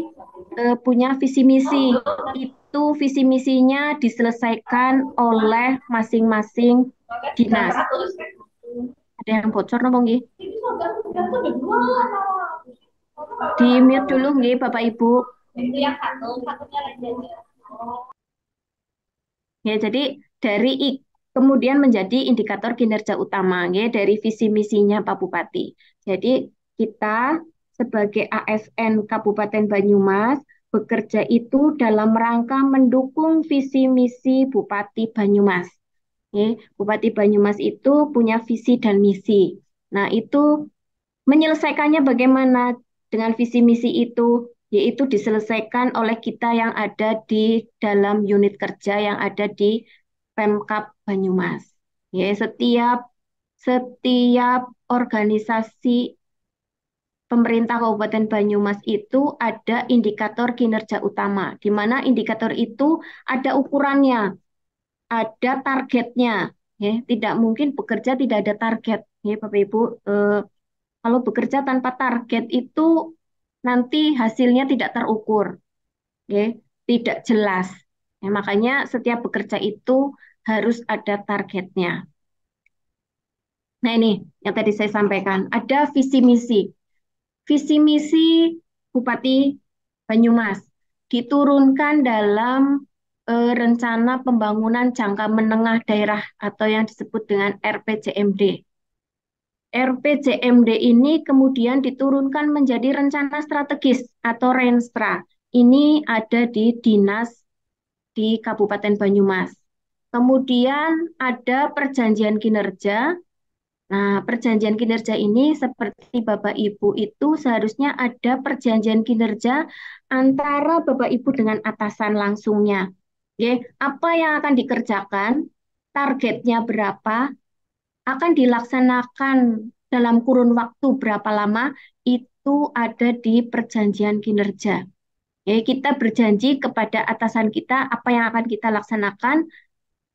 punya visi misi. Itu visi misinya diselesaikan oleh masing-masing dinas. Ada yang bocor nopo nggih? Di mute dulu nggih Bapak Ibu. Ya, jadi dari kemudian menjadi indikator kinerja utama ya dari visi misinya Pak Bupati. Jadi kita sebagai ASN Kabupaten Banyumas bekerja itu dalam rangka mendukung visi misi Bupati Banyumas. Ya, Bupati Banyumas itu punya visi dan misi. Nah, itu menyelesaikannya bagaimana dengan visi misi itu? Yaitu diselesaikan oleh kita yang ada di dalam unit kerja yang ada di Pemkab Banyumas. Ya, setiap organisasi pemerintah Kabupaten Banyumas itu ada indikator kinerja utama, di mana indikator itu ada ukurannya, ada targetnya. Ya, tidak mungkin bekerja tidak ada target. Ya, Bapak Ibu, kalau bekerja tanpa target itu nanti hasilnya tidak terukur, ya, tidak jelas. Ya, makanya setiap bekerja itu harus ada targetnya. Nah ini yang tadi saya sampaikan, ada visi misi. Visi misi Bupati Banyumas diturunkan dalam rencana pembangunan jangka menengah daerah atau yang disebut dengan RPJMD. RPJMD ini kemudian diturunkan menjadi rencana strategis atau Renstra. Ini ada di dinas di Kabupaten Banyumas. Kemudian ada perjanjian kinerja. Nah, perjanjian kinerja ini seperti Bapak Ibu itu seharusnya ada perjanjian kinerja antara Bapak Ibu dengan atasan langsungnya. Oke, apa yang akan dikerjakan, targetnya berapa, akan dilaksanakan dalam kurun waktu berapa lama, itu ada di perjanjian kinerja. Ya, kita berjanji kepada atasan kita apa yang akan kita laksanakan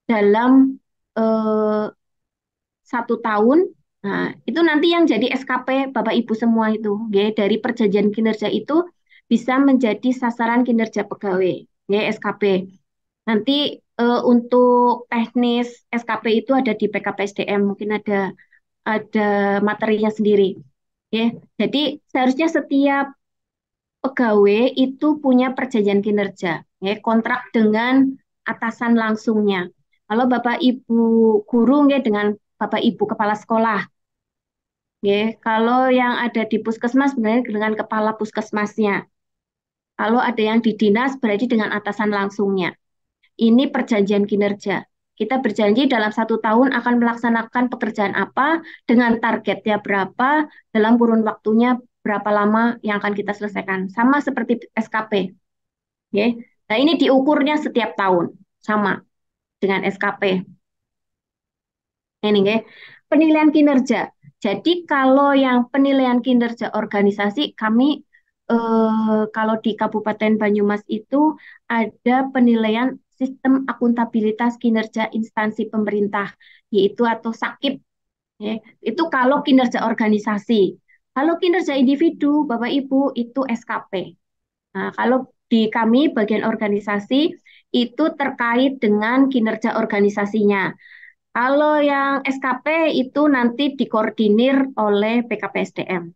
dalam 1 tahun. Nah, itu nanti yang jadi SKP Bapak Ibu semua itu. Ya, dari perjanjian kinerja itu bisa menjadi sasaran kinerja pegawai, ya SKP. Nanti untuk teknis SKP itu ada di PKPSDM, mungkin ada materinya sendiri. Ya, jadi seharusnya setiap pegawai itu punya perjanjian kinerja, ya, kontrak dengan atasan langsungnya. Kalau Bapak Ibu guru ya dengan Bapak Ibu kepala sekolah. Ya, kalau yang ada di puskesmas sebenarnya dengan kepala puskesmasnya. Kalau ada yang di dinas berarti dengan atasan langsungnya. Ini perjanjian kinerja. Kita berjanji dalam 1 tahun akan melaksanakan pekerjaan apa, dengan targetnya berapa, dalam kurun waktunya berapa lama yang akan kita selesaikan. Sama seperti SKP. Ya. Nah, ini diukurnya setiap tahun. Sama dengan SKP. Ini ya. Penilaian kinerja. Jadi kalau yang penilaian kinerja organisasi, kami kalau di Kabupaten Banyumas itu ada penilaian sistem akuntabilitas kinerja instansi pemerintah, yaitu atau SAKIP. Ya. Itu kalau kinerja organisasi. Kalau kinerja individu, Bapak Ibu, itu SKP. Nah, kalau di kami bagian organisasi itu terkait dengan kinerja organisasinya. Kalau yang SKP itu nanti dikoordinir oleh PKPSDM.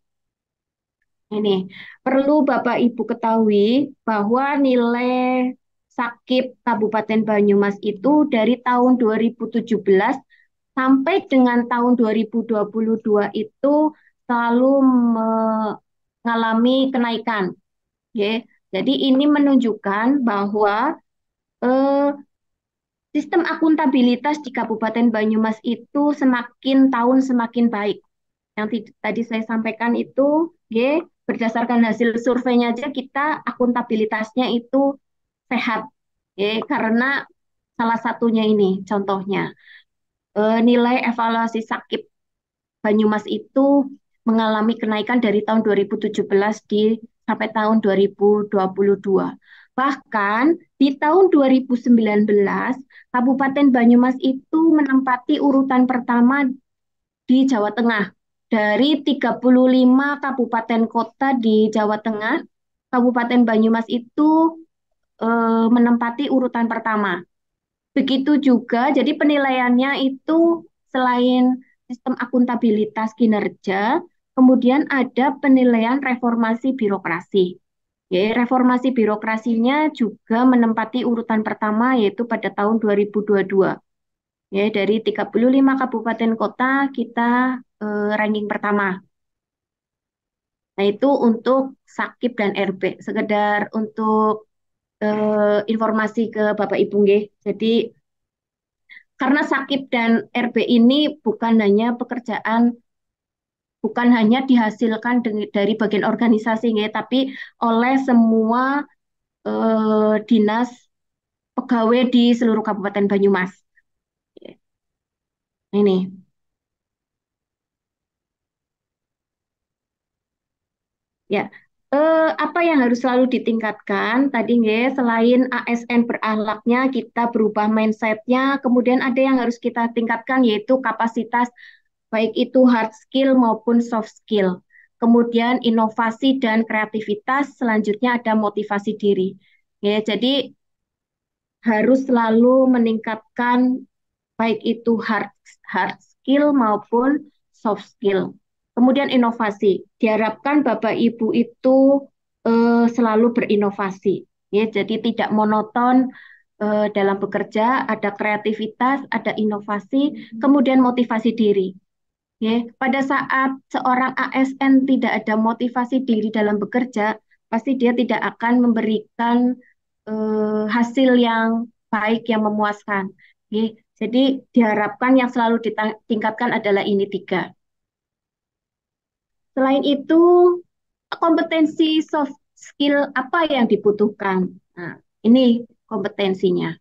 Ini perlu Bapak Ibu ketahui bahwa nilai SAKIP Kabupaten Banyumas itu dari tahun 2017 sampai dengan tahun 2022 itu selalu mengalami kenaikan. Ya. Jadi ini menunjukkan bahwa sistem akuntabilitas di Kabupaten Banyumas itu semakin tahun semakin baik. Yang tadi saya sampaikan itu, berdasarkan hasil surveinya aja kita akuntabilitasnya itu sehat, karena salah satunya ini contohnya nilai evaluasi SAKIP Banyumas itu mengalami kenaikan dari tahun 2017 sampai tahun 2022. Bahkan di tahun 2019, Kabupaten Banyumas itu menempati urutan pertama di Jawa Tengah. Dari 35 kabupaten kota di Jawa Tengah, Kabupaten Banyumas itu menempati urutan pertama. Begitu juga, jadi penilaiannya itu selain sistem akuntabilitas kinerja, kemudian ada penilaian reformasi birokrasi. Ya, reformasi birokrasinya juga menempati urutan pertama yaitu pada tahun 2022. Ya, dari 35 kabupaten kota kita ranking pertama. Nah, itu untuk Sakip dan RB. Sekedar untuk informasi ke Bapak Ibu nggih. Jadi karena Sakip dan RB ini bukan hanya dihasilkan dari bagian organisasi nggih, tapi oleh semua dinas pegawai di seluruh Kabupaten Banyumas. Ini. Ya, apa yang harus selalu ditingkatkan? Tadi nggih, selain ASN berakhlaknya, kita berubah mindsetnya. Kemudian ada yang harus kita tingkatkan yaitu kapasitas baik itu hard skill maupun soft skill. Kemudian inovasi dan kreativitas. Selanjutnya ada motivasi diri. Ya, jadi harus selalu meningkatkan baik itu hard skill maupun soft skill. Kemudian inovasi, diharapkan Bapak Ibu itu selalu berinovasi, ya, jadi tidak monoton dalam bekerja, ada kreativitas, ada inovasi, kemudian motivasi diri. Ya, pada saat seorang ASN tidak ada motivasi diri dalam bekerja, pasti dia tidak akan memberikan hasil yang baik, yang memuaskan. Ya, jadi diharapkan yang selalu ditingkatkan adalah ini 3. Selain itu, kompetensi soft skill apa yang dibutuhkan? Nah, ini kompetensinya.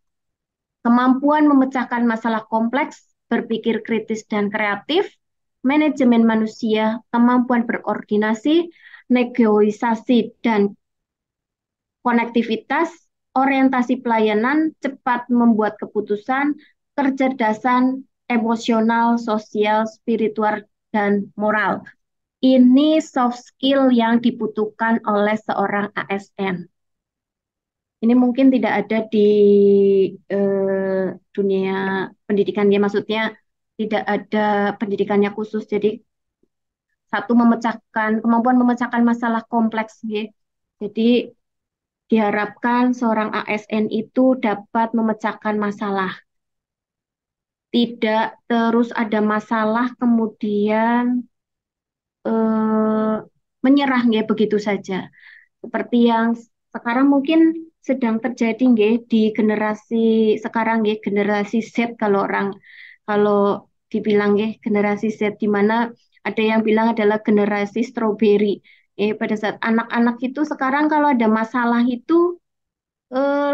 Kemampuan memecahkan masalah kompleks, berpikir kritis dan kreatif, manajemen manusia, kemampuan berkoordinasi, negosiasi dan konektivitas, orientasi pelayanan, cepat membuat keputusan, kecerdasan emosional, sosial, spiritual, dan moral. Ini soft skill yang dibutuhkan oleh seorang ASN. Ini mungkin tidak ada di dunia pendidikan, ya, maksudnya tidak ada pendidikannya khusus. Jadi kemampuan memecahkan masalah kompleks, ya. Jadi diharapkan seorang ASN itu dapat memecahkan masalah. Tidak terus ada masalah kemudian menyerah, ya, begitu saja. Seperti yang sekarang mungkin sedang terjadi, nggih, di generasi sekarang, nggih, generasi Z kalau dibilang, nggih, generasi Z, di mana ada yang bilang adalah generasi strawberry. Pada saat anak-anak itu sekarang kalau ada masalah itu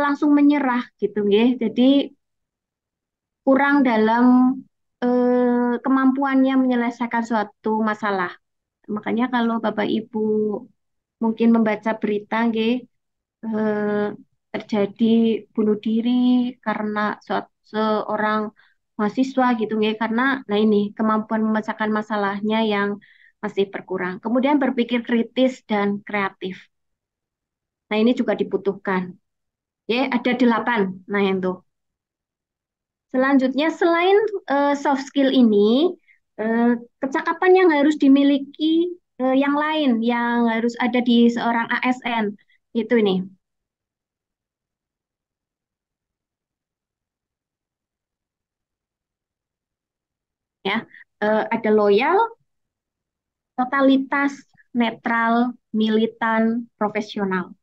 langsung menyerah gitu, nggih. Jadi kurang dalam kemampuannya menyelesaikan suatu masalah. Makanya kalau Bapak Ibu mungkin membaca berita, nggih, terjadi bunuh diri karena seorang mahasiswa gitu, nggih, karena nah ini kemampuan memecahkan masalahnya yang masih berkurang. Kemudian berpikir kritis dan kreatif. Nah, ini juga dibutuhkan. Ya, ada 8. Nah, itu. Selanjutnya, selain soft skill ini, kecakapan yang harus dimiliki yang lain yang harus ada di seorang ASN itu ini. Ya, ada loyal, totalitas, netral, militan, profesional.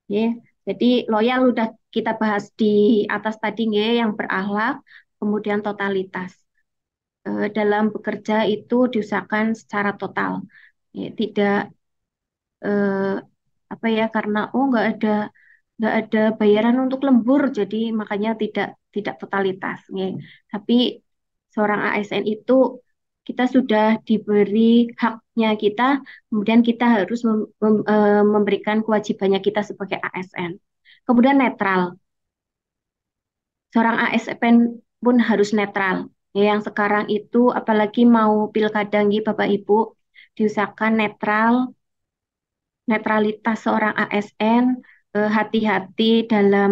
Ya, jadi loyal udah kita bahas di atas tadi, ya, yang berakhlak, kemudian totalitas. Dalam bekerja itu diusahakan secara total, ya, tidak apa ya, karena nggak ada bayaran untuk lembur, jadi makanya tidak totalitas, ya. Tapi seorang ASN itu kita sudah diberi haknya kita, kemudian kita harus memberikan kewajibannya kita sebagai ASN. Kemudian netral. Seorang ASN pun harus netral. Ya, yang sekarang itu apalagi mau pilkada, Bapak Ibu, diusahakan netralitas seorang ASN, hati-hati dalam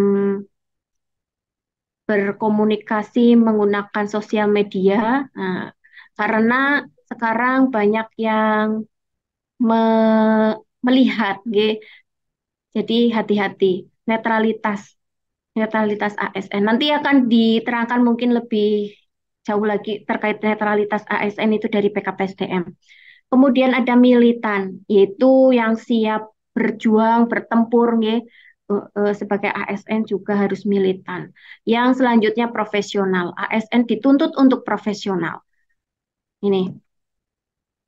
berkomunikasi menggunakan sosial media. Nah, Karena sekarang banyak yang melihat, nggih. Jadi hati-hati, netralitas netralitas ASN. Nanti akan diterangkan mungkin lebih jauh lagi terkait netralitas ASN itu dari PKPSDM. Kemudian ada militan, yaitu yang siap berjuang, bertempur, nggih. Sebagai ASN juga harus militan. Yang selanjutnya profesional. ASN dituntut untuk profesional. Ini,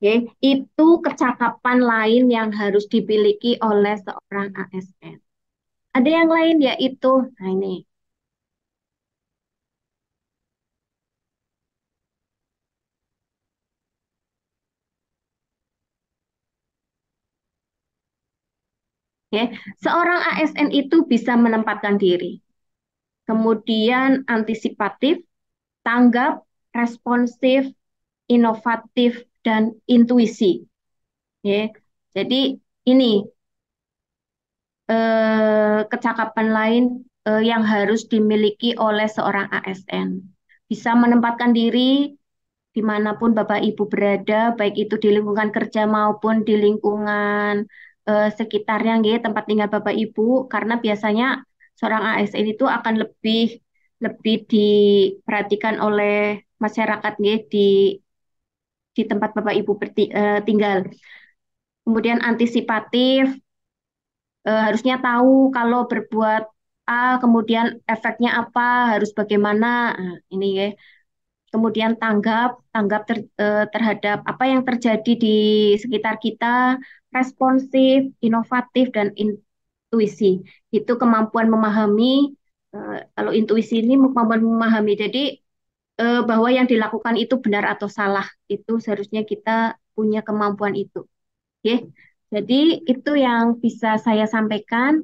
oke. Itu kecakapan lain yang harus dimiliki oleh seorang ASN. Ada yang lain yaitu, nah ini, ya. Seorang ASN itu bisa menempatkan diri, kemudian antisipatif, tanggap, responsif, inovatif, dan intuisi. Ya. Jadi ini kecakapan lain yang harus dimiliki oleh seorang ASN. Bisa menempatkan diri dimanapun Bapak Ibu berada, baik itu di lingkungan kerja maupun di lingkungan sekitarnya, gitu, tempat tinggal Bapak Ibu, karena biasanya seorang ASN itu akan lebih lebih diperhatikan oleh masyarakat, gitu, di tempat Bapak Ibu tinggal. Kemudian antisipatif, harusnya tahu kalau berbuat A, kemudian efeknya apa, harus bagaimana. Nah, ini ya. Kemudian tanggap terhadap apa yang terjadi di sekitar kita, responsif, inovatif, dan intuisi. Itu kemampuan memahami, kalau intuisi ini kemampuan memahami, jadi bahwa yang dilakukan itu benar atau salah, itu seharusnya kita punya kemampuan itu. Oke, jadi itu yang bisa saya sampaikan.